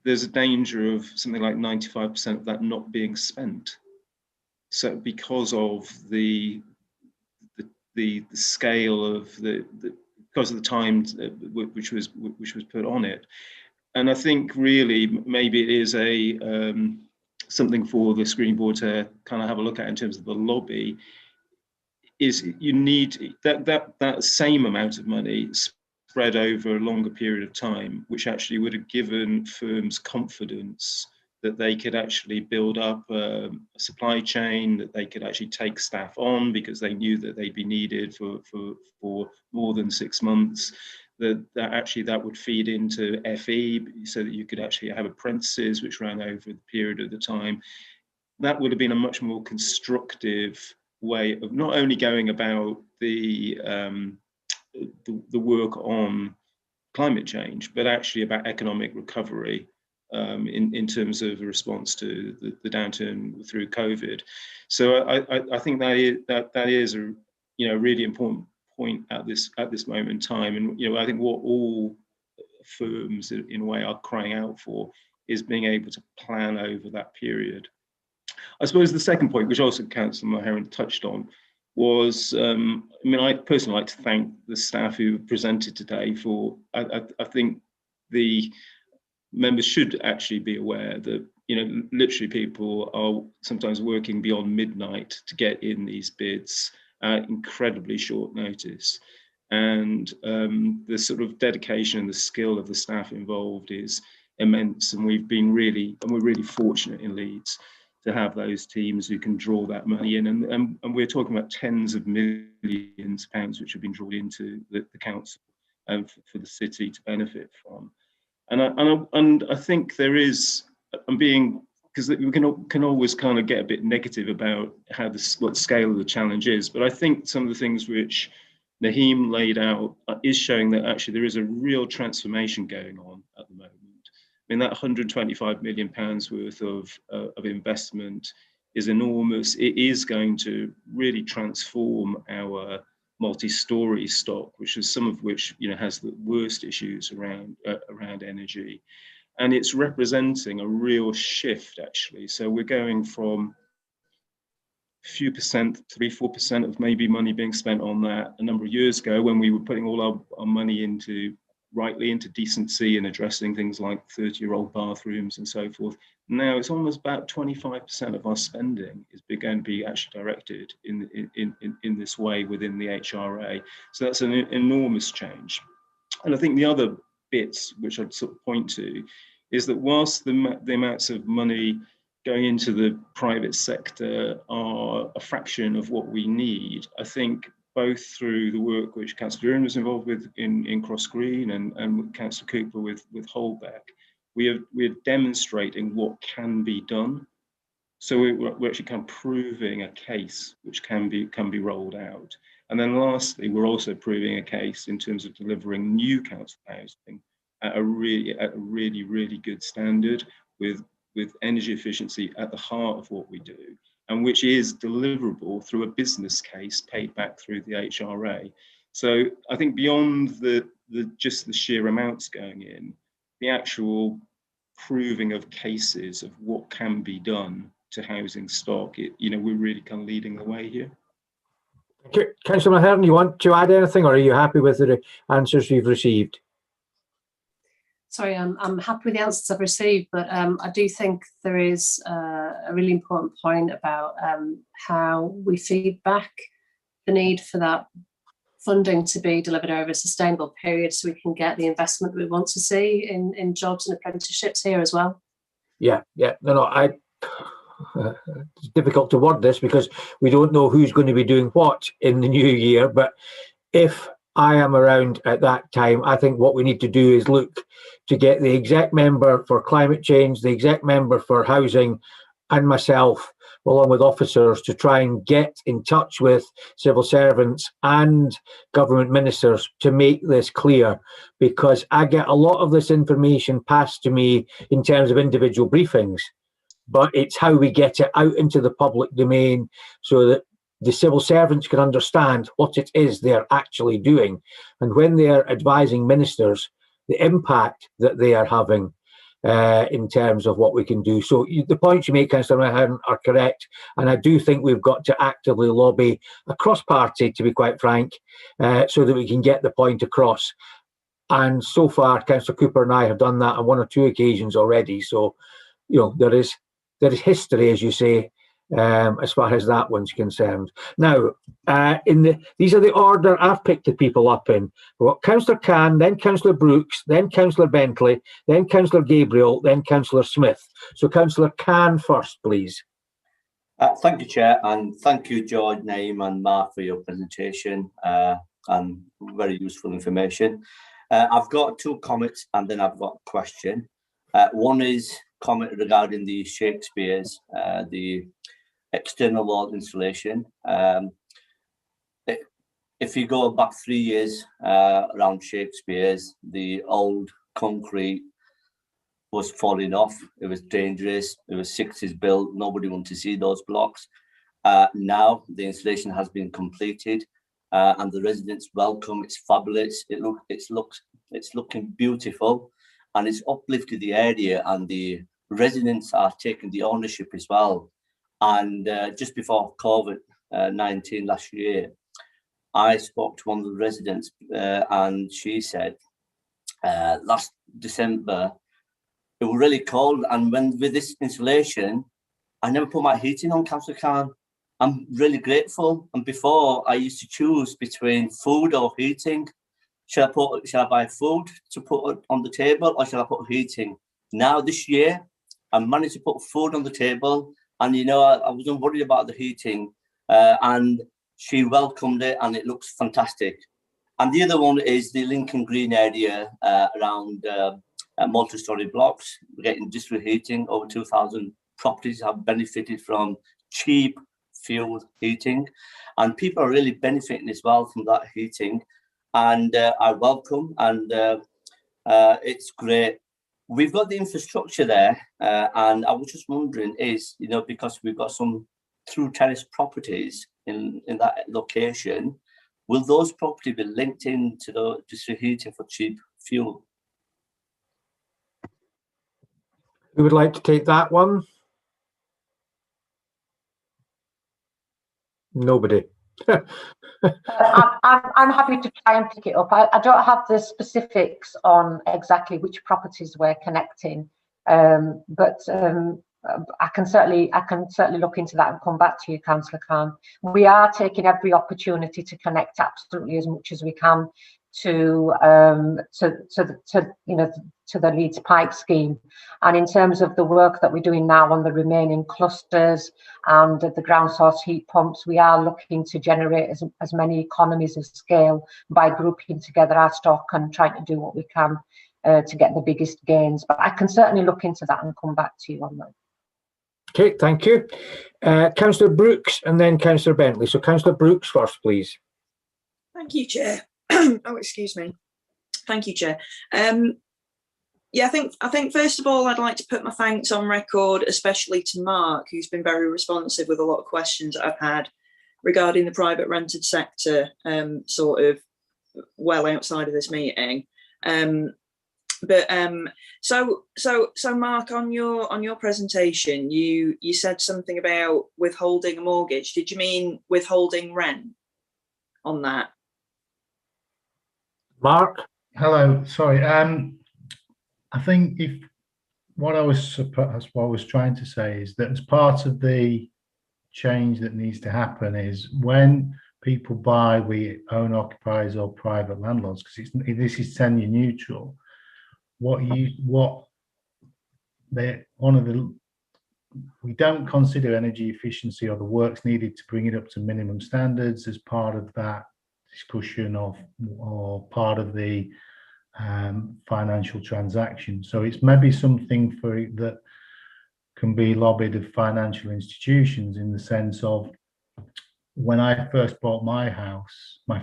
there's a danger of something like 95% of that not being spent. So because of the scale of because of the time which was put on it. And I think really maybe it is a something for the screening board to kind of have a look at in terms of the lobby. Is you need that same amount of money spread over a longer period of time, which actually would have given firms confidence that they could actually build up a supply chain, that they could actually take staff on because they knew that they'd be needed for more than 6 months. That actually that would feed into FE so that you could actually have apprentices which ran over the period of the time. That would have been a much more constructive way of not only going about the work on climate change, but actually about economic recovery in terms of a response to the downturn through COVID. So I think that is a really important point at this moment in time. And I think what all firms in a way are crying out for is being able to plan over that period. I suppose the second point, which also Councillor Mulheron touched on, was, I mean, I personally like to thank the staff who presented today for, I think the members should actually be aware that, literally people are sometimes working beyond midnight to get in these bids at incredibly short notice. And the sort of dedication and the skill of the staff involved is immense. And we're really fortunate in Leeds to have those teams who can draw that money in, and we're talking about tens of millions of pounds which have been drawn into the council for the city to benefit from. And I think there is, because we can always kind of get a bit negative about what the scale of the challenge is, but I think some of the things which Naheem laid out is showing that actually there is a real transformation going on at the moment. I mean, that £125 million worth of investment is enormous. It is going to really transform our multi-story stock, which is some of which has the worst issues around energy, and it's representing a real shift actually. So we're going from a few percent, 3-4% of maybe money being spent on that a number of years ago, when we were putting all our money into rightly into decency and addressing things like 30-year-old bathrooms and so forth. Now it's almost about 25% of our spending is going to be actually directed in this way within the HRA. So that's an enormous change. And I think the other bits which I'd sort of point to is that whilst the amounts of money going into the private sector are a fraction of what we need, I think both through the work which Councillor Duran was involved with in Cross Green and Councillor Cooper with Holbeck, we're demonstrating what can be done. So we're actually kind of proving a case which can be rolled out. And then lastly, we're also proving a case in terms of delivering new council housing at a really good standard with energy efficiency at the heart of what we do, and which is deliverable through a business case paid back through the HRA. So I think beyond just the sheer amounts going in, the actual proving of cases of what can be done to housing stock, we're really kind of leading the way here. Councillor Mahern, you want to add anything, or are you happy with the answers you've received? Sorry, I'm happy with the answers I've received, but I do think there is a really important point about how we feed back the need for that funding to be delivered over a sustainable period so we can get the investment we want to see in jobs and apprenticeships here as well. Yeah. No, it's difficult to word this because we don't know who's going to be doing what in the new year, but if I am around at that time, I think what we need to do is look to get the exec member for climate change, the exec member for housing, and myself, along with officers, to try and get in touch with civil servants and government ministers to make this clear, because I get a lot of this information passed to me in terms of individual briefings, but it's how we get it out into the public domain so that the civil servants can understand what it is they're actually doing, and when they're advising ministers, the impact that they are having in terms of what we can do. So the points you make, Councillor Mahern, are correct, and I do think we've got to actively lobby across party, to be quite frank, so that we can get the point across. And so far, Councillor Cooper and I have done that on 1 or 2 occasions already. So, there is history, as you say, as far as that one's concerned. Now, these are the order I've picked the people up in. We've got Councillor Cann, then Councillor Brooks, then Councillor Bentley, then Councillor Gabriel, then Councillor Smith. So Councillor Cann first, please. Thank you, Chair, and thank you, George, Naeem and Mark, for your presentation and very useful information. I've got 2 comments and then I've got a question. One is comment regarding the Shakespeare's, the external wall installation. If you go back 3 years around Shakespeare's, the old concrete was falling off. It was dangerous. It was 60s built. Nobody wanted to see those blocks. Now the installation has been completed and the residents welcome. It's fabulous. It's looking beautiful, and it's uplifted the area, and the residents are taking the ownership as well. And just before COVID-19 last year, I spoke to one of the residents and she said last December it was really cold, and with this installation I never put my heating on, Councillor Khan. I'm really grateful. And before I used to choose between food or heating. Shall I buy food to put on the table, or shall I put heating? Now this year I managed to put food on the table, and I wasn't worried about the heating, and she welcomed it, and it looks fantastic. And the other one is the Lincoln Green area around multi-storey blocks. We're getting district heating. Over 2,000 properties have benefited from cheap fuel heating, and people are really benefiting as well from that heating. And I welcome, and it's great. We've got the infrastructure there, and I was just wondering because we've got some through terrace properties in that location, will those properties be linked into the district heating for cheap fuel? Who would like to take that one? Nobody. I'm happy to try and pick it up. I don't have the specifics on exactly which properties we're connecting, but I can certainly look into that and come back to you, Councillor Khan. We are taking every opportunity to connect absolutely as much as we can to the Leeds Pipe scheme. And in terms of the work that we're doing now on the remaining clusters and the ground source heat pumps, we are looking to generate as many economies of scale by grouping together our stock and trying to do what we can to get the biggest gains. But I can certainly look into that and come back to you on that. Okay, thank you. Councillor Brooks and then Councillor Bentley. So Councillor Brooks first, please. Thank you, Chair. Oh, excuse me. Thank you, Chair. Yeah, I think first of all, I'd like to put my thanks on record, especially to Mark, who's been very responsive with a lot of questions that I've had regarding the private rented sector, sort of well outside of this meeting. So Mark, on your presentation, you said something about withholding a mortgage. Did you mean withholding rent on that? Mark? Hello, sorry. I think what I was trying to say is that as part of the change that needs to happen is when people buy with own occupiers or private landlords, because this is tenure neutral. We don't consider energy efficiency or the works needed to bring it up to minimum standards as part of that discussion or part of the financial transaction. So it's maybe something that can be lobbied of financial institutions, in the sense of, when I first bought my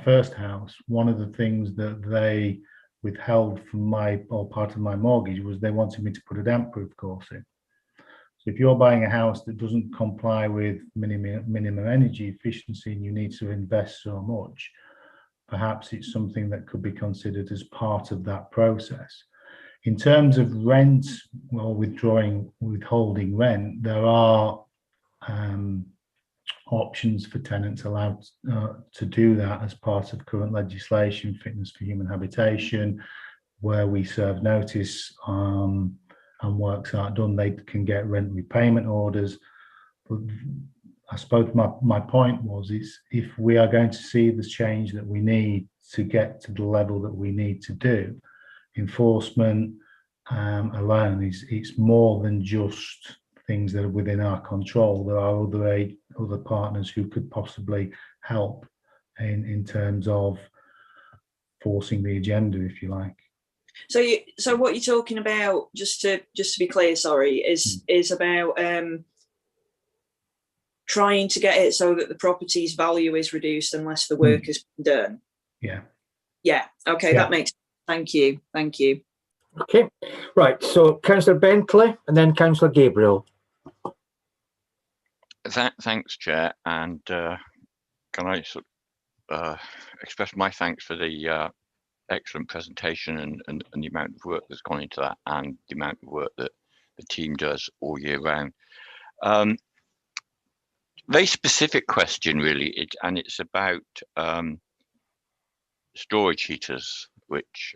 first house, one of the things that they withheld from part of my mortgage was they wanted me to put a damp proof course in. So if you're buying a house that doesn't comply with minimum energy efficiency and you need to invest so much, perhaps it's something that could be considered as part of that process. In terms of rent or withholding rent, there are options for tenants allowed to do that as part of current legislation, Fitness for Human Habitation, where we serve notice and works aren't done, they can get rent repayment orders. But I suppose my point was, if we are going to see the change that we need to get to the level that we need to do, enforcement alone it's more than just things that are within our control. There are other partners who could possibly help in terms of forcing the agenda, if you like. So what you're talking about, just to be clear, sorry, is about trying to get it so that the property's value is reduced unless the work has been done. Yeah. Okay, yeah. That makes sense. Thank you. Okay, right. So Councillor Bentley and then Councillor Gabriel. Thanks, Chair, and can I express my thanks for the excellent presentation and the amount of work that's gone into that, and the amount of work that the team does all year round. Very specific question, really, and it's about storage heaters, which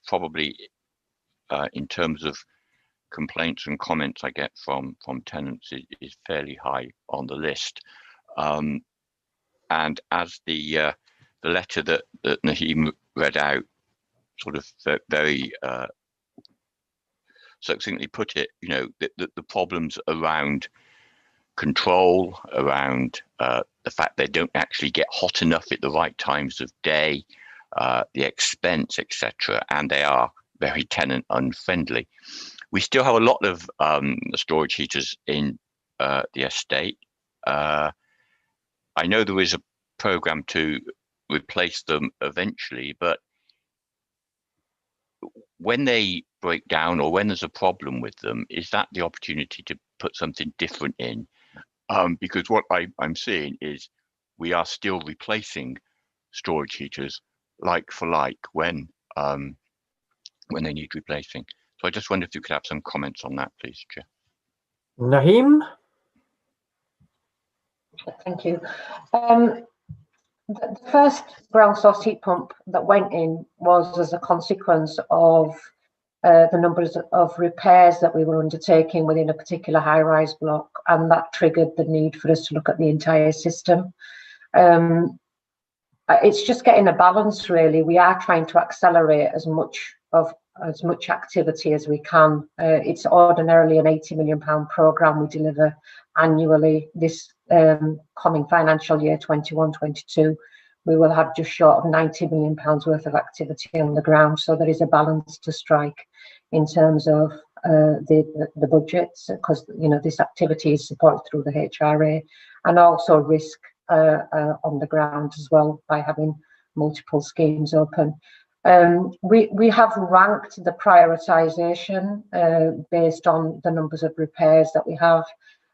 probably, in terms of complaints and comments I get from tenants, is fairly high on the list. And as the letter that Naheem read out sort of very succinctly put it, you know, the problems around control, around the fact they don't actually get hot enough at the right times of day, the expense, etc., and they are very tenant unfriendly. We still have a lot of storage heaters in the estate. I know there is a program to replace them eventually, but when they break down or when there's a problem with them, is that the opportunity to put something different in? Because what I'm seeing is we are still replacing storage heaters like for like when they need replacing. So I just wonder if you could have some comments on that, please, Chair. Naheem? Thank you. The first ground source heat pump that went in was as a consequence of the numbers of repairs that we were undertaking within a particular high-rise block, and that triggered the need for us to look at the entire system. It's just getting a balance, really. We are trying to accelerate as much activity as we can. It's ordinarily an £80 million programme we deliver annually. This coming financial year 21-22, we will have just short of £90 million worth of activity on the ground. So there is a balance to strike in terms of the budgets, because this activity is supported through the HRA, and also risk on the ground as well by having multiple schemes open. We have ranked the prioritisation based on the numbers of repairs that we have,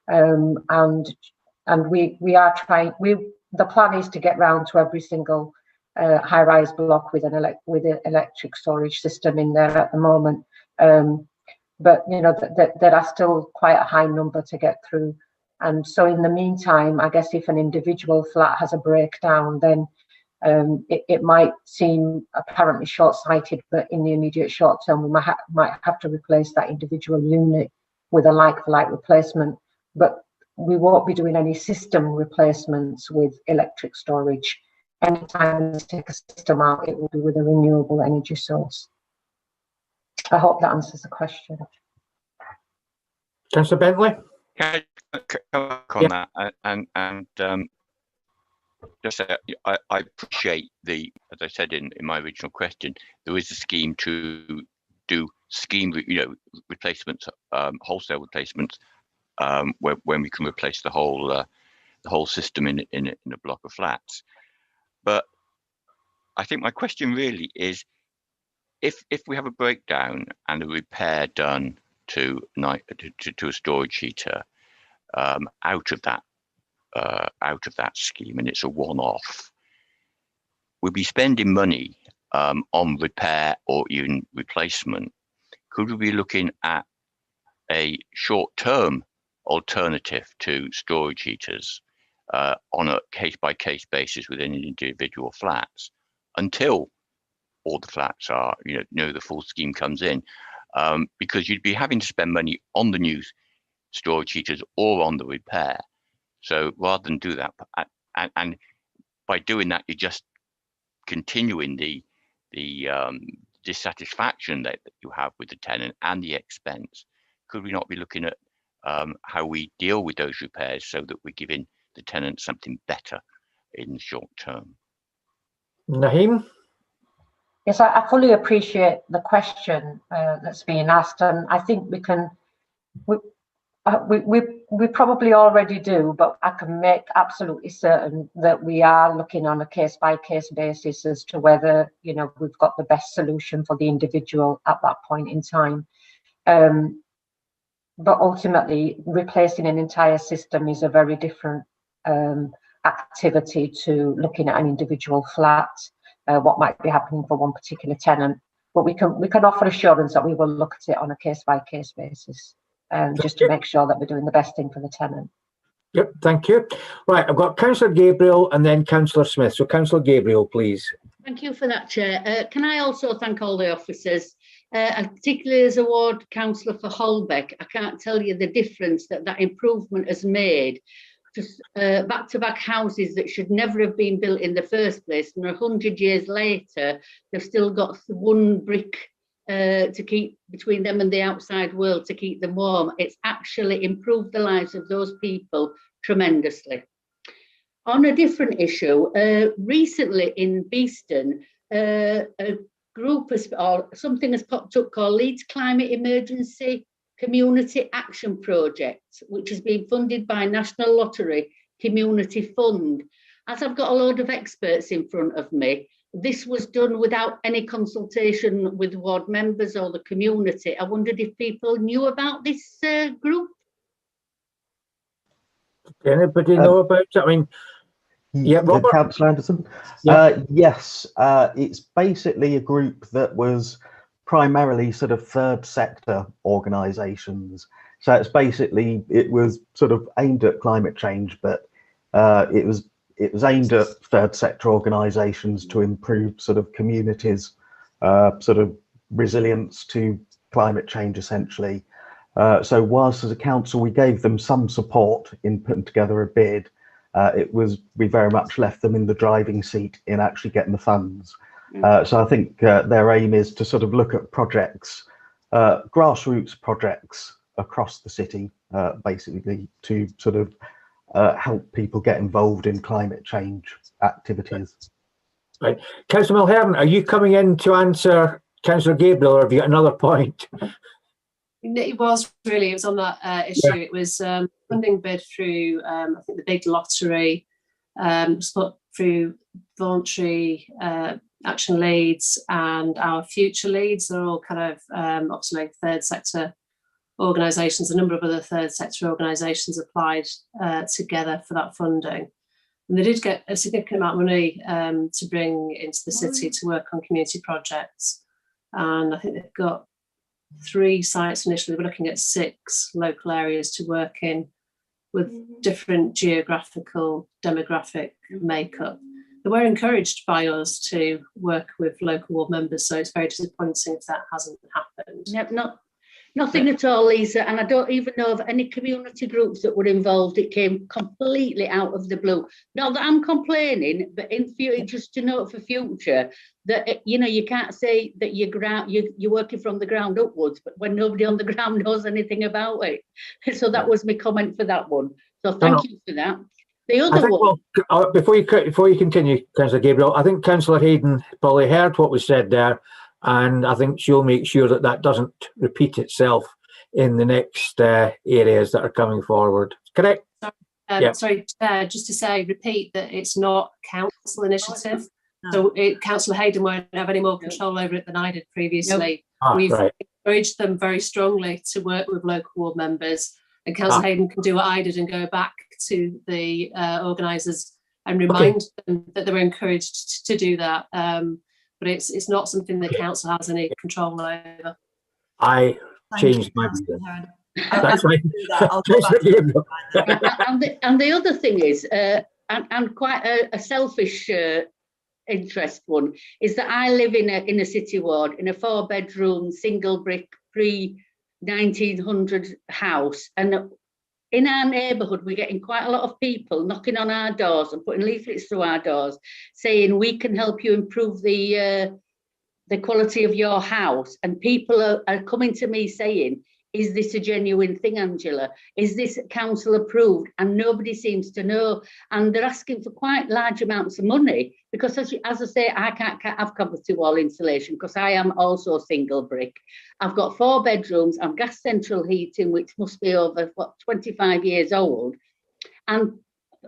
and we are trying. The plan is to get round to every single high-rise block with an electric storage system in there at the moment. But there are still quite a high number to get through. And so in the meantime, I guess if an individual flat has a breakdown, then it might seem apparently short-sighted, but in the immediate short term, we might have to replace that individual unit with a like-for-like replacement. But we won't be doing any system replacements with electric storage. Anytime we take a system out, it will be with a renewable energy source. I hope that answers the question. Councillor Bentley? Can I come on that? And just say, I appreciate as I said in my original question, there is a scheme to do replacements, wholesale replacements, when we can replace the whole system in a block of flats. But I think my question really is, if we have a breakdown and a repair done to a storage heater out of that scheme, and it's a one-off, we'll be spending money on repair or even replacement. Could we be looking at a short-term alternative to storage heaters on a case-by-case basis within individual flats until all the flats are, the full scheme comes in, because you'd be having to spend money on the new storage heaters or on the repair. So rather than do that, and by doing that, you're just continuing the dissatisfaction that you have with the tenant and the expense. Could we not be looking at how we deal with those repairs so that we're giving the tenant something better in the short term? Naheem? Yes, I fully appreciate the question that's being asked, and I think we probably already do, but I can make absolutely certain that we are looking on a case-by-case basis as to whether we've got the best solution for the individual at that point in time. But ultimately, replacing an entire system is a very different activity to looking at an individual flat. What might be happening for one particular tenant, but we can offer assurance that we will look at it on a case-by-case basis, just to make sure that we're doing the best thing for the tenant. Yep, thank you. Right, I've got Councillor Gabriel and then Councillor Smith. So Councillor Gabriel, please. Thank you for that, Chair. Can I also thank all the officers, and particularly as a ward councillor for Holbeck? I can't tell you the difference that improvement has made. Just back-to-back houses that should never have been built in the first place, and 100 years later, they've still got one brick to keep between them and the outside world to keep them warm. It's actually improved the lives of those people tremendously. On a different issue, recently in Beeston, a group or something has popped up called Leeds Climate Emergency Community Action Project, which has been funded by National Lottery Community Fund. As I've got a load of experts in front of me, this was done without any consultation with ward members or the community. I wondered if people knew about this group. Anybody know about it? I mean, yeah, Robert? Councillor Anderson? Yeah. Yes, it's basically a group that was primarily sort of third sector organisations. So it's basically, it was sort of aimed at climate change, but It was aimed at third sector organisations to improve sort of communities' sort of resilience to climate change, essentially. So whilst as a council we gave them some support in putting together a bid, we very much left them in the driving seat in actually getting the funds. So I think their aim is to sort of look at projects, grassroots projects across the city, basically to sort of help people get involved in climate change activities. Right. Councillor Mulhern, are you coming in to answer Councillor Gabriel, or have you got another point? It was on that issue. Yeah. It was funding bid through, I think, the big lottery, put through voluntary action Leeds and our future Leeds. They're all kind of obviously third sector organisations. A number of other third sector organisations applied together for that funding. And they did get a significant amount of money to bring into the city to work on community projects. And I think they've got 3 sites initially. We're looking at 6 local areas to work in with different geographical, demographic makeup. They were encouraged by us to work with local ward members, so it's very disappointing if that hasn't happened. Yep, nothing at all, Lisa, and I don't even know of any community groups that were involved. It came completely out of the blue. Not that I'm complaining, but in future, just to note for future that you can't say that you're working from the ground upwards, but when nobody on the ground knows anything about it. So that was my comment for that one. So thank you for that. The other one. Well, before you continue, Councillor Gabriel, I think Councillor Hayden probably heard what was said there. And I think she'll make sure that that doesn't repeat itself in the next areas that are coming forward. Correct? Sorry, just to say, repeat that it's not council initiative. So Councillor Hayden won't have any more control over it than I did previously. We've encouraged them very strongly to work with local ward members, and Councillor Hayden can do what I did and go back to the organisers and remind them that they were encouraged to do that. But it's not something the council has any control over. I changed my view. That's right. And the other thing is, and quite a selfish interest one, is that I live in a city ward in a 4-bedroom single brick pre-1900 house, and in our neighbourhood, we're getting quite a lot of people knocking on our doors and putting leaflets through our doors saying we can help you improve the quality of your house. And people are coming to me saying, is this a genuine thing, Angela? Is this council approved? And nobody seems to know. And they're asking for quite large amounts of money because, as I say, I can't have cavity wall insulation because I am also single brick. I've got 4 bedrooms. I'm gas central heating, which must be over 25 years old. And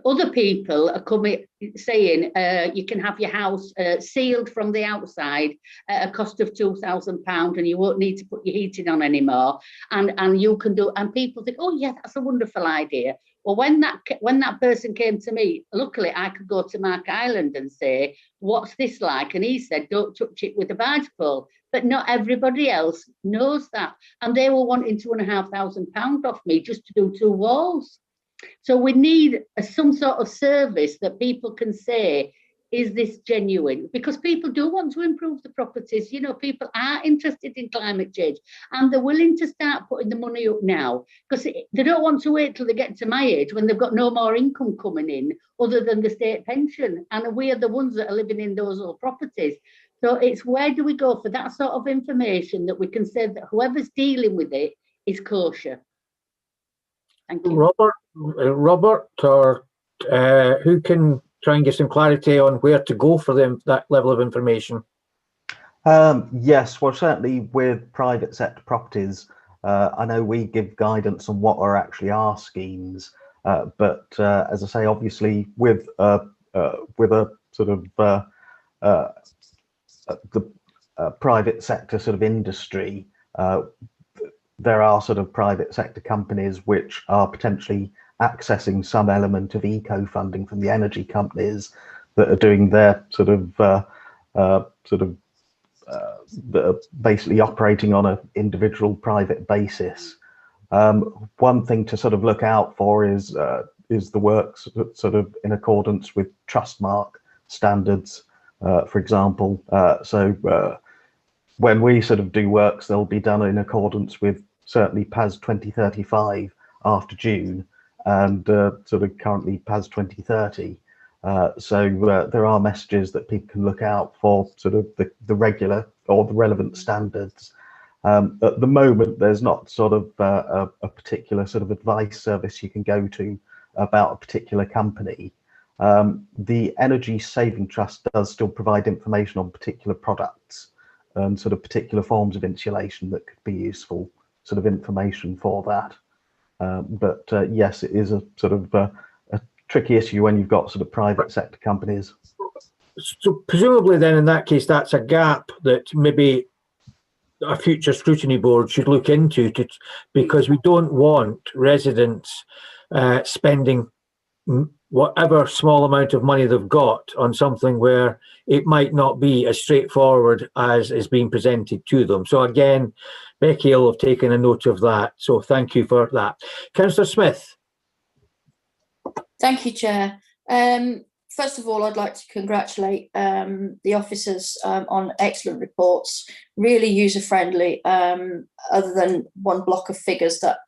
other people are coming saying you can have your house sealed from the outside at a cost of £2,000 and you won't need to put your heating on anymore. And you can do, and people think, oh yeah, that's a wonderful idea. Well, when that person came to me, luckily I could go to Mark Island and say, what's this like? And he said, don't touch it with a barge pole. But not everybody else knows that. And they were wanting £2,500 off me just to do 2 walls. So we need some sort of service that people can say, is this genuine? Because people do want to improve the properties. People are interested in climate change and they're willing to start putting the money up now because they don't want to wait till they get to my age when they've got no more income coming in other than the state pension. And we are the ones that are living in those old properties. So it's where do we go for that sort of information that we can say that whoever's dealing with it is kosher? Thank you. Robert, or who can try and get some clarity on where to go for that level of information? Yes, well, certainly with private sector properties, I know we give guidance on what are actually our schemes, but as I say, obviously with a sort of the private sector sort of industry, there are sort of private sector companies which are potentially accessing some element of eco funding from the energy companies that are doing their that are basically operating on an individual private basis. One thing to sort of look out for is is the works sort of in accordance with Trustmark standards, for example. When we sort of do works, they'll be done in accordance with certainly PAS 2035 after June, and sort of currently PAS 2030. There are messages that people can look out for, sort of the regular or the relevant standards. At the moment, there's not sort of a particular sort of advice service you can go to about a particular company. The Energy Saving Trust does still provide information on particular products and sort of particular forms of insulation that could be useful sort of information for that. Yes, it is a sort of a tricky issue when you've got sort of private sector companies. So presumably then in that case, that's a gap that maybe a future scrutiny board should look into, because we don't want residents spending whatever small amount of money they've got on something where it might not be as straightforward as is being presented to them. So again, Becky will have taken a note of that. So thank you for that. Councillor Smith. Thank you, Chair. First of all, I'd like to congratulate the officers on excellent reports, really user-friendly, other than one block of figures that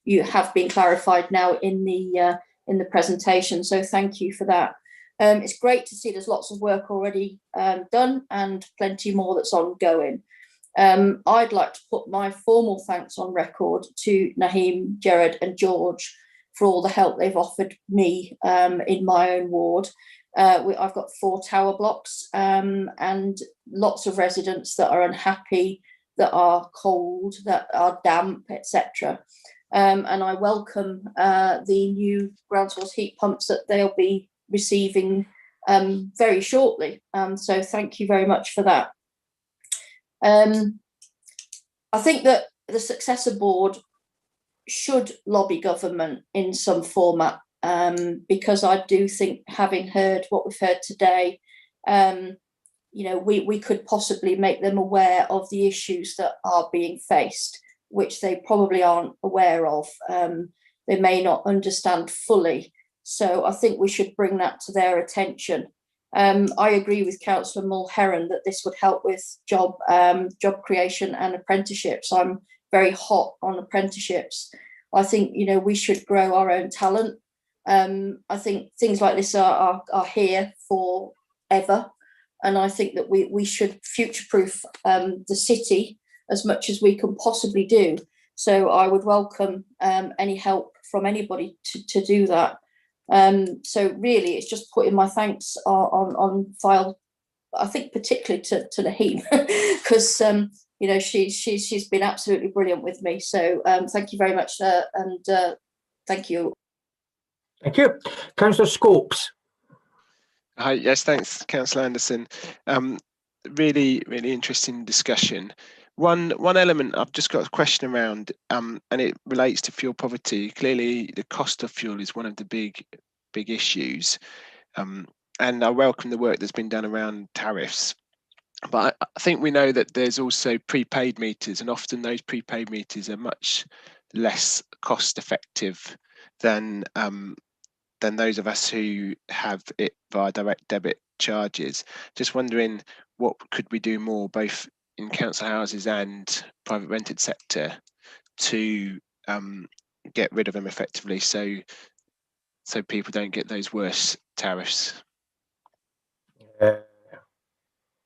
you have been clarified now in the presentation. So thank you for that. It's great to see there's lots of work already done and plenty more that's ongoing. I'd like to put my formal thanks on record to Naheem, Gerard and George for all the help they've offered me in my own ward. I've got 4 tower blocks and lots of residents that are unhappy, that are cold, that are damp, etc. And I welcome the new ground source heat pumps that they'll be receiving very shortly. So thank you very much for that. I think that the successor board should lobby government in some format, because I do think, having heard what we've heard today, we could possibly make them aware of the issues that are being faced, which they probably aren't aware of. They may not understand fully. So I think we should bring that to their attention. I agree with Councillor Mulheron that this would help with job creation and apprenticeships. I'm very hot on apprenticeships. I think we should grow our own talent. I think things like this are here forever, and I think that we should future-proof the city as much as we can possibly do. So I would welcome any help from anybody to do that. So really, it's just putting my thanks on file. I think particularly to Naheem, because she's been absolutely brilliant with me. So thank you very much, and thank you. Thank you, Councillor Scopes. Hi, yes, thanks, Councillor Anderson. Really interesting discussion. One element I've just got a question around, and it relates to fuel poverty. Clearly, the cost of fuel is one of the big issues, and I welcome the work that's been done around tariffs. But I think we know that there's also prepaid meters, and often those prepaid meters are much less cost effective than those of us who have it via direct debit charges. Just wondering, what could we do more, both in council houses and private rented sector, to get rid of them effectively, so people don't get those worse tariffs?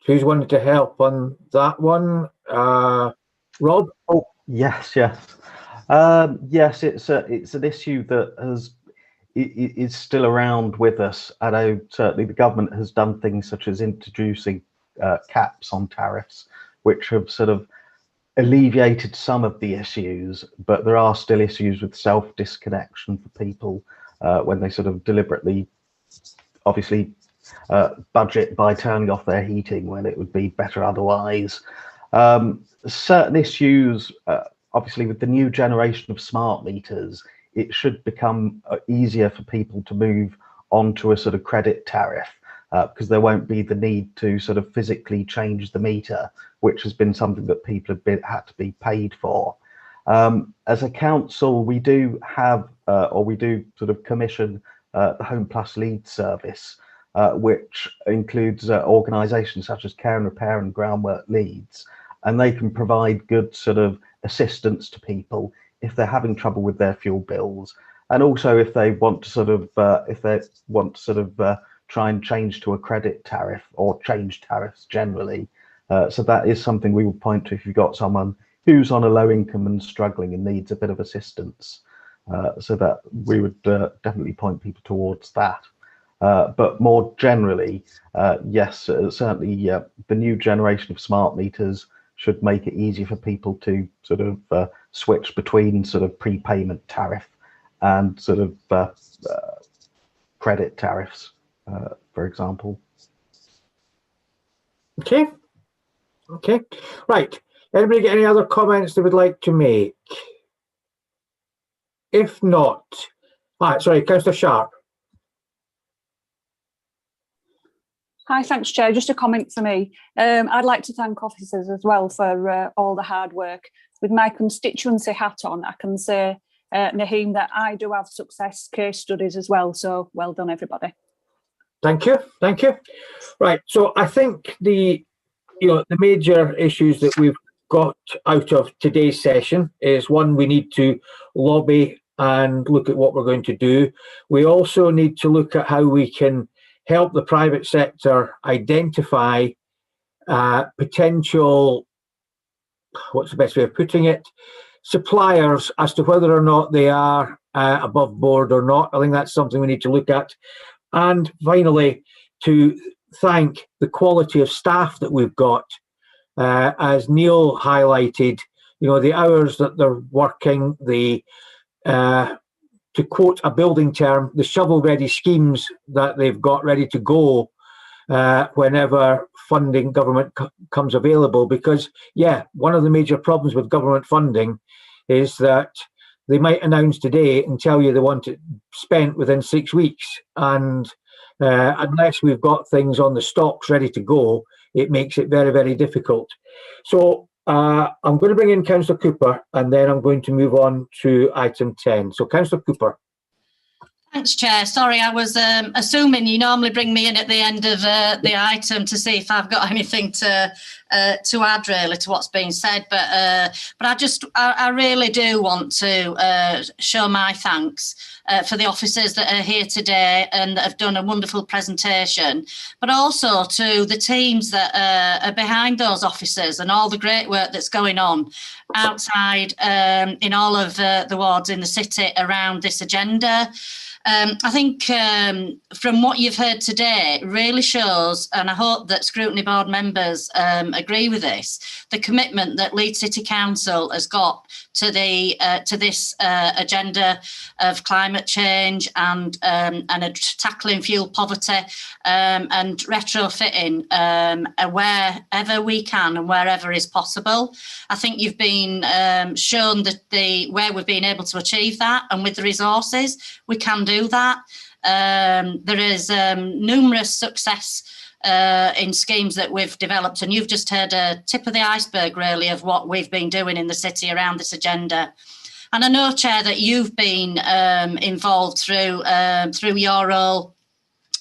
Who's wanted to help on that one? Rob? Oh, yes. Yes, it's an issue that is still around with us. I know certainly the government has done things such as introducing caps on tariffs, which have sort of alleviated some of the issues, but there are still issues with self-disconnection for people when they sort of deliberately, obviously, budget by turning off their heating when it would be better otherwise. Certain issues, obviously with the new generation of smart meters, it should become easier for people to move onto a sort of credit tariff, because there won't be the need to sort of physically change the meter, which has been something that people have had to be paid for. As a council, we do have, or we do sort of commission the Home Plus Leeds service, which includes organisations such as Care and Repair and Groundwork Leeds, and they can provide good sort of assistance to people if they're having trouble with their fuel bills, and also if they want to sort of try and change to a credit tariff or change tariffs generally. So that is something we would point to if you've got someone who's on a low income and struggling and needs a bit of assistance. So that we would definitely point people towards that. But more generally, yes, certainly the new generation of smart meters should make it easier for people to sort of switch between sort of prepayment tariff and sort of credit tariffs, for example. Okay. Okay. Right. Anybody get any other comments they would like to make? If not, sorry, Councillor Sharp. Hi, thanks, Chair. Just a comment for me. I'd like to thank officers as well for all the hard work. With my constituency hat on, I can say, Naheem, that I do have success case studies as well. So well done, everybody. Thank you. Thank you. Right. So I think the major issues that we've got out of today's session is, one, we need to lobby and look at what we're going to do. We also need to look at how we can help the private sector identify potential, what's the best way of putting it, suppliers as to whether or not they are above board or not. I think that's something we need to look at. And finally, to thank the quality of staff that we've got. As Neil highlighted, the hours that they're working, to quote a building term, the shovel-ready schemes that they've got ready to go whenever funding government comes available. Because, one of the major problems with government funding is that they might announce today and tell you they want it spent within 6 weeks. And unless we've got things on the stocks ready to go, it makes it very, very difficult. So I'm going to bring in Councillor Cooper, and then I'm going to move on to item 10. So Councillor Cooper. Thanks, Chair. Sorry, I was assuming you normally bring me in at the end of the item to see if I've got anything to add really to what's been said. But I really do want to show my thanks for the officers that are here today and that have done a wonderful presentation, but also to the teams that are behind those officers and all the great work that's going on outside in all of the wards in the city around this agenda. I think from what you've heard today, it really shows, and I hope that Scrutiny Board members agree with this, the commitment that Leeds City Council has got to this agenda of climate change and tackling fuel poverty and retrofitting wherever we can and wherever is possible. I think you've been shown that where we've been able to achieve that, and with the resources we can do that. There is numerous success in schemes that we've developed, and you've just heard a tip of the iceberg really of what we've been doing in the city around this agenda. And I know, Chair, that you've been involved through your role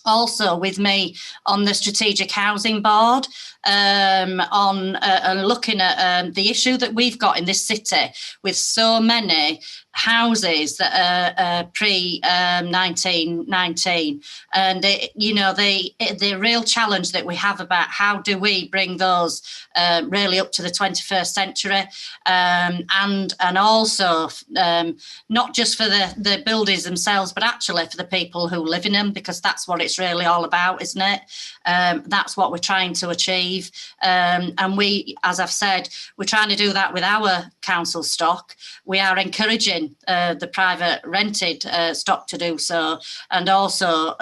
also with me on the Strategic Housing Board, on looking at the issue that we've got in this city with so many houses that are pre-1919, and the real challenge that we have about how do we bring those really up to the 21st century, and also not just for the buildings themselves, but actually for the people who live in them, because that's what it's really all about, isn't it? That's what we're trying to achieve, and we, as I've said, we're trying to do that with our council stock. We are encouraging the private rented stock to do so, and also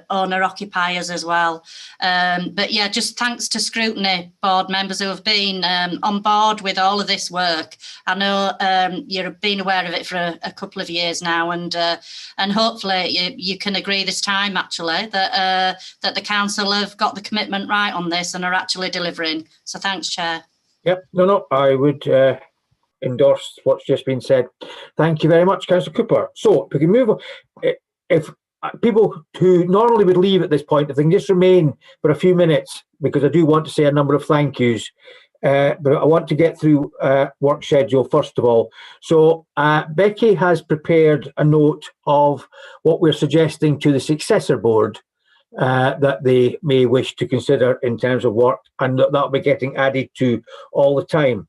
owner occupiers as well. But yeah, just thanks to Scrutiny Board members who have been on board with all of this work. I know you've been aware of it for a couple of years now, and hopefully you can agree this time actually that the council have got the commitment right on this and are actually delivering. So thanks, Chair. Yep, no, I would endorse what's just been said. Thank you very much, Councillor Cooper. So if we can move on, if people who normally would leave at this point, if they can just remain for a few minutes, because I do want to say a number of thank yous. But I want to get through work schedule first of all. So Becky has prepared a note of what we're suggesting to the successor board that they may wish to consider in terms of work, and that'll be getting added to all the time.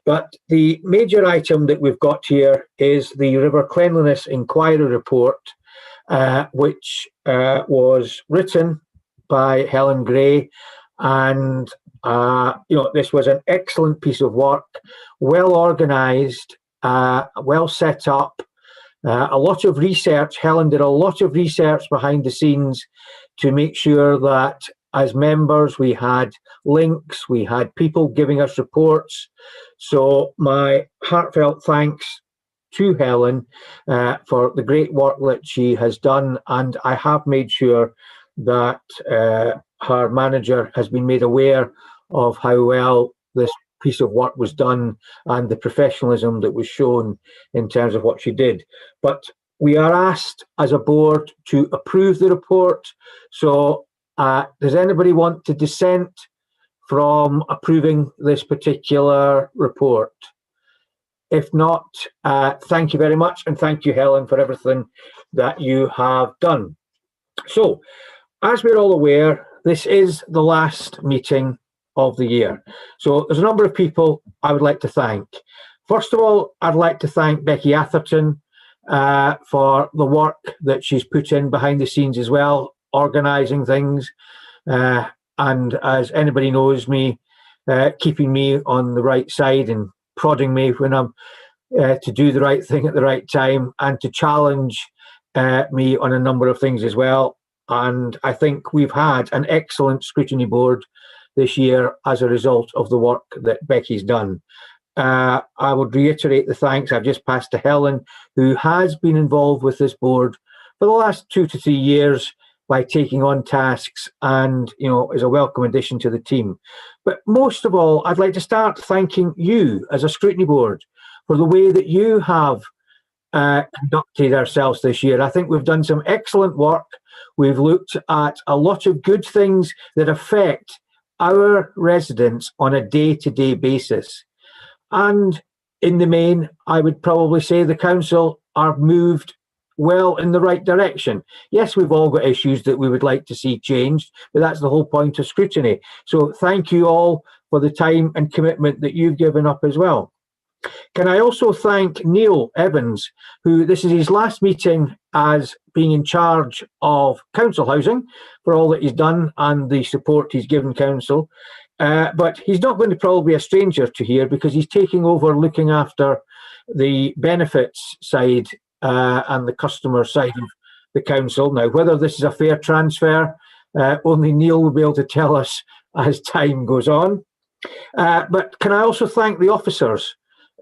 But the major item that we've got here is the River Cleanliness Inquiry Report, which was written by Helen Gray, and this was an excellent piece of work, well organised, well set up, a lot of research. Helen did a lot of research behind the scenes to make sure that as members we had links, we had people giving us reports. So my heartfelt thanks to Helen for the great work that she has done, and I have made sure that her manager has been made aware of how well this piece of work was done and the professionalism that was shown in terms of what she did. But we are asked as a board to approve the report. So does anybody want to dissent from approving this particular report? If not, thank you very much, and thank you, Helen, for everything that you have done. So, as we're all aware, this is the last meeting of the year. So there's a number of people I would like to thank. First of all, I'd like to thank Becky Atherton for the work that she's put in behind the scenes as well, organising things, and as anybody knows me, keeping me on the right side and prodding me when I'm to do the right thing at the right time, and to challenge me on a number of things as well. And I think we've had an excellent scrutiny board this year as a result of the work that Becky's done. I would reiterate the thanks I've just passed to Helen, who has been involved with this board for the last 2 to 3 years by taking on tasks, and is a welcome addition to the team. But most of all, I'd like to start thanking you as a scrutiny board for the way that you have conducted ourselves this year. I think we've done some excellent work. We've looked at a lot of good things that affect our residents on a day-to-day basis. And in the main, I would probably say the council are moved well in the right direction. Yes, we've all got issues that we would like to see changed, but that's the whole point of scrutiny. So thank you all for the time and commitment that you've given up as well. Can I also thank Neil Evans, who this is his last meeting as being in charge of council housing, for all that he's done and the support he's given council. But he's not going to probably be a stranger to here, because he's taking over looking after the benefits side and the customer side of the council. Now, whether this is a fair transfer, only Neil will be able to tell us as time goes on. But can I also thank the officers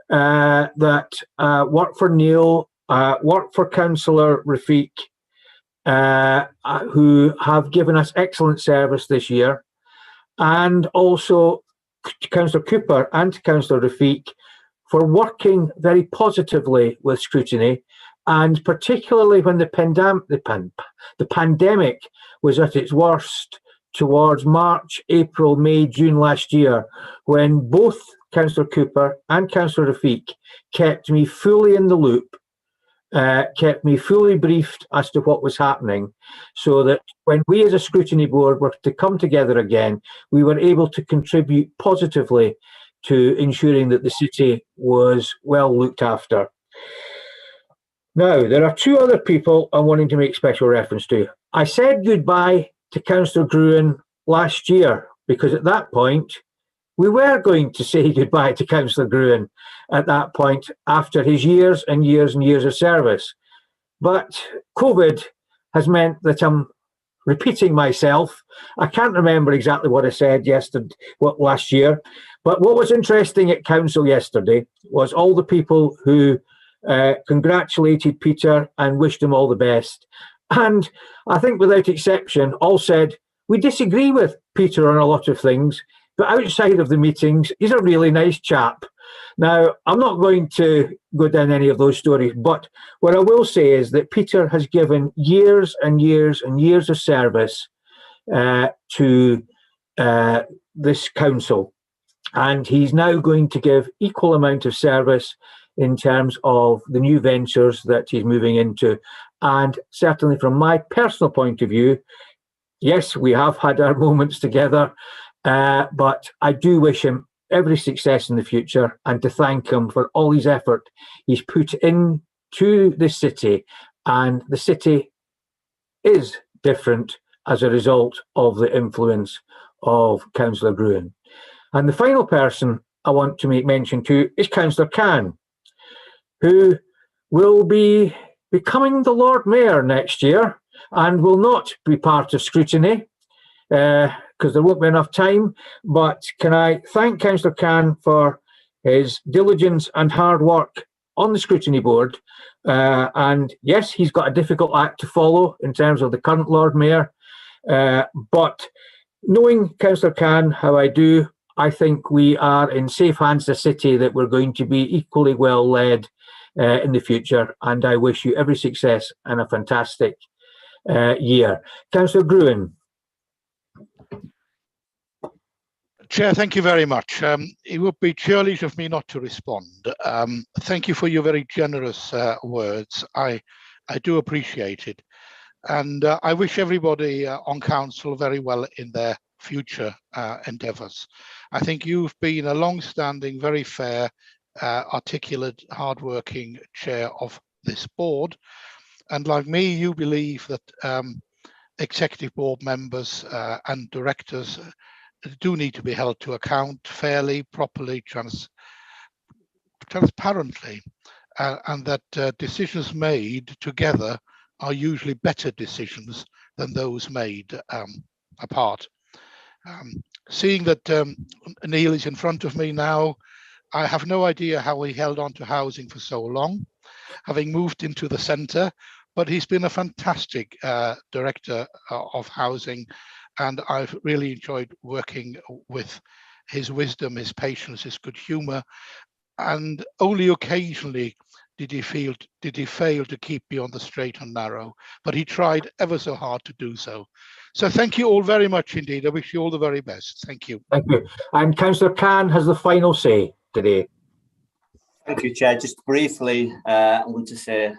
that work for Neil, work for Councillor Rafiq, who have given us excellent service this year, and also Councillor Cooper and Councillor Rafiq for working very positively with scrutiny, and particularly when the pandemic was at its worst towards March, April, May, June last year, when both Councillor Cooper and Councillor Rafiq kept me fully in the loop, kept me fully briefed as to what was happening, so that when we as a scrutiny board were to come together again, we were able to contribute positively to ensuring that the city was well looked after. Now, there are 2 other people I'm wanting to make special reference to. I said goodbye to Councillor Gruen last year, because at that point, we were going to say goodbye to Councillor Gruen at that point after his years and years and years of service. But COVID has meant that I'm repeating myself. I can't remember exactly what I said last year, but what was interesting at council yesterday was all the people who congratulated Peter and wished him all the best. And I think without exception, all said, we disagree with Peter on a lot of things, but outside of the meetings, he's a really nice chap. Now, I'm not going to go down any of those stories, but what I will say is that Peter has given years and years and years of service to this council, and he's now going to give equal amount of service in terms of the new ventures that he's moving into. And certainly from my personal point of view, yes, we have had our moments together, but I do wish him every success in the future, and to thank him for all his effort he's put into the city. And the city is different as a result of the influence of Councillor Gruen. And the final person I want to make mention to is Councillor Khan, who will be becoming the Lord Mayor next year and will not be part of Scrutiny because there won't be enough time. But can I thank Councillor Khan for his diligence and hard work on the Scrutiny Board. And yes, he's got a difficult act to follow in terms of the current Lord Mayor. But knowing Councillor Khan how I do, I think we are in safe hands, the city, that we're going to be equally well led in the future. And I wish you every success and a fantastic year. Councillor Gruen. Chair, thank you very much. It would be churlish of me not to respond. Thank you for your very generous words. I do appreciate it. And I wish everybody on council very well in their future endeavours. I think you've been a long-standing, very fair, articulate, hard-working chair of this board. And like me, you believe that executive board members and directors do need to be held to account fairly, properly, transparently, and that decisions made together are usually better decisions than those made apart. Seeing that Neil is in front of me now, I have no idea how he held on to housing for so long, having moved into the centre, but he's been a fantastic director of housing, and I've really enjoyed working with his wisdom, his patience, his good humour, and only occasionally did he fail to keep me on the straight and narrow, but he tried ever so hard to do so. So thank you all very much indeed. I wish you all the very best. Thank you. Thank you. And Councillor Khan has the final say today. Thank you, Chair. Just briefly, I want to say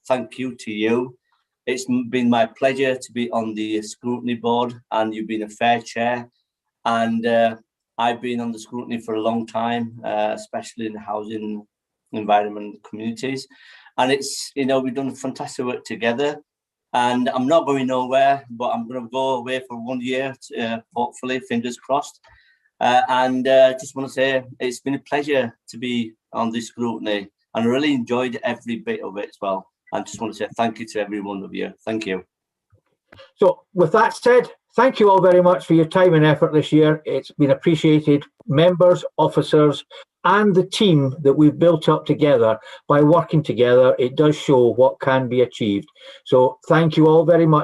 thank you to you. It's been my pleasure to be on the Scrutiny Board, and you've been a fair chair. And I've been on the Scrutiny for a long time, especially in the housing, environment, communities. And it's, you know, we've done fantastic work together. And I'm not going nowhere, but I'm going to go away for 1 year, hopefully, fingers crossed. And just want to say it's been a pleasure to be on this Scrutiny, and I really enjoyed every bit of it as well. I just want to say thank you to every one of you. Thank you. So with that said, thank you all very much for your time and effort this year. It's been appreciated. Members, officers, and the team that we've built up together by working together, it does show what can be achieved. So thank you all very much.